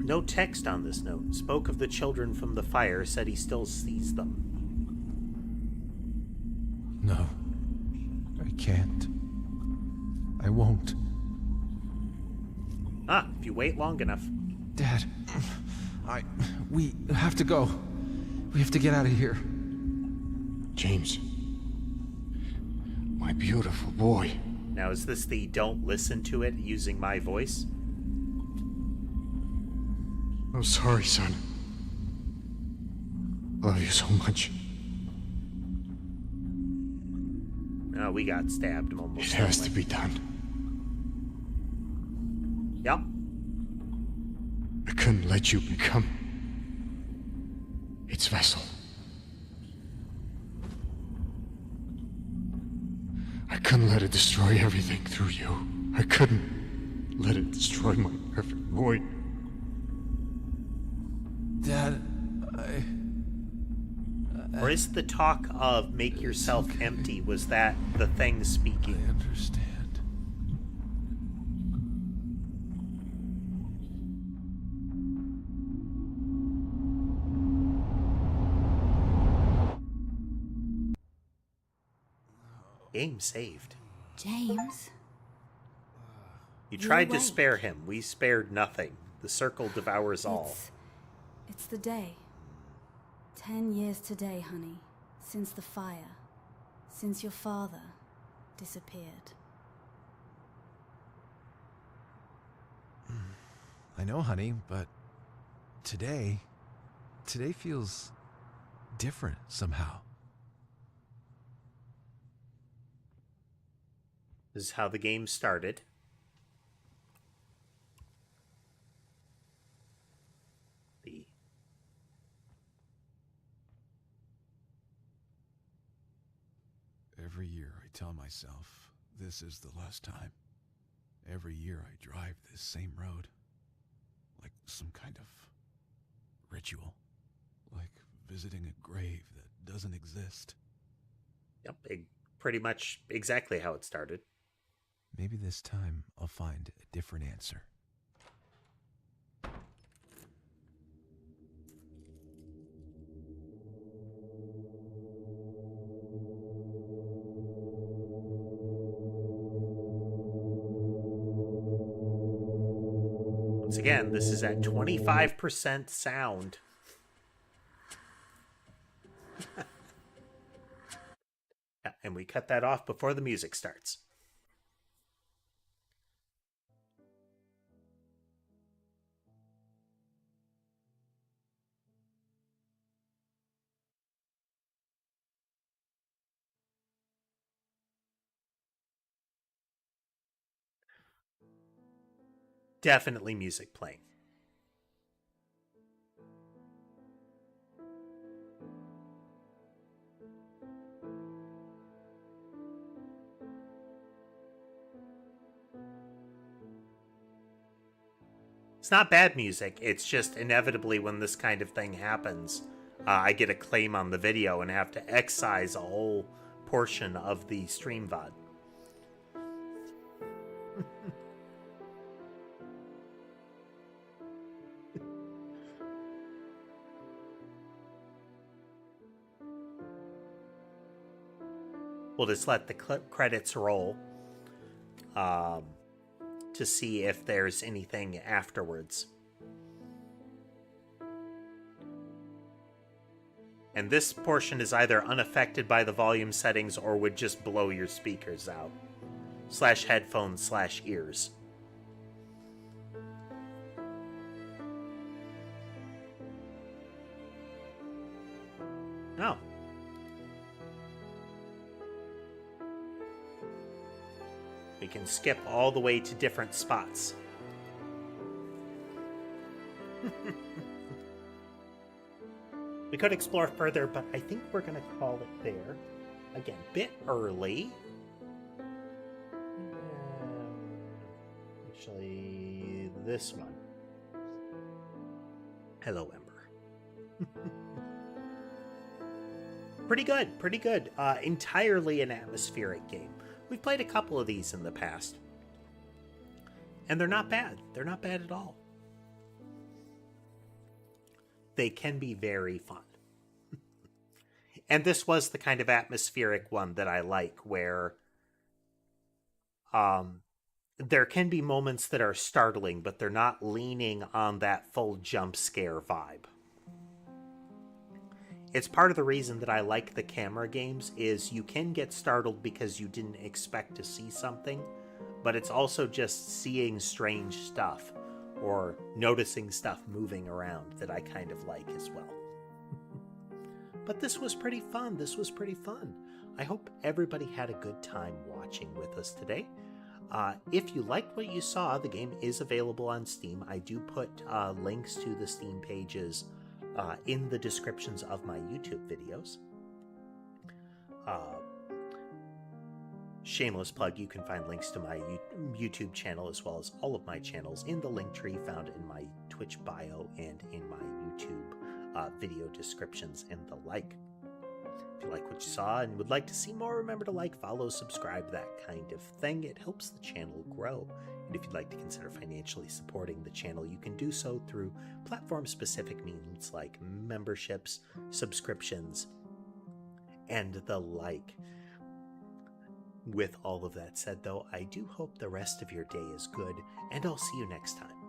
No text on this note. Spoke of the children from the fire, said he still sees them. No, I can't. I won't. If you wait long enough. Dad, we have to go. We have to get out of here. James. My beautiful boy. Now, is this the don't listen to it using my voice? I'm sorry, son. Love you so much. Oh, we got stabbed almost. It has to be done. Yep. I couldn't let you become its vessel. I couldn't let it destroy everything through you. I couldn't let it destroy my perfect boy. Dad, Or is the talk of make yourself empty, was that the thing speaking? I understand. Game saved. James? You tried to awake. spare him. We spared nothing. The circle devours all. It's the day. 10 years today, honey. Since the fire. Since your father disappeared. I know, honey, but today feels different somehow. This is how the game started. Every year I tell myself this is the last time. Every year I drive this same road. Like some kind of ritual. Like visiting a grave that doesn't exist. Yep, pretty much exactly how it started. Maybe this time I'll find a different answer. again, this is at 25% sound. Yeah, and we cut that off before the music starts. Definitely music playing. It's not bad music, it's just inevitably when this kind of thing happens, I get a claim on the video and have to excise a whole portion of the stream VOD. We'll just let the credits roll to see if there's anything afterwards. And this portion is either unaffected by the volume settings or would just blow your speakers out. / headphones / ears. Oh. We can skip all the way to different spots. We could explore further, but I think we're going to call it there. Again, bit early. Actually, this one. Hello, Ember. Pretty good, pretty good. Entirely an atmospheric game. We've played a couple of these in the past. And they're not bad. They're not bad at all. They can be very fun. And this was the kind of atmospheric one that I like, where there can be moments that are startling, but they're not leaning on that full jump scare vibe. It's part of the reason that I like the camera games, is you can get startled because you didn't expect to see something, but it's also just seeing strange stuff or noticing stuff moving around that I kind of like as well. But this was pretty fun. This was pretty fun. I hope everybody had a good time watching with us today. If you liked what you saw, the game is available on Steam. I do put links to the Steam pages in the descriptions of my YouTube videos. Shameless plug, you can find links to my YouTube channel as well as all of my channels in the link tree found in my Twitch bio and in my YouTube video descriptions and the like. If you like what you saw and would like to see more, remember to like, follow, subscribe, that kind of thing. It helps the channel grow. And if you'd like to consider financially supporting the channel, you can do so through platform-specific means like memberships, subscriptions, and the like. With all of that said, though, I do hope the rest of your day is good, and I'll see you next time.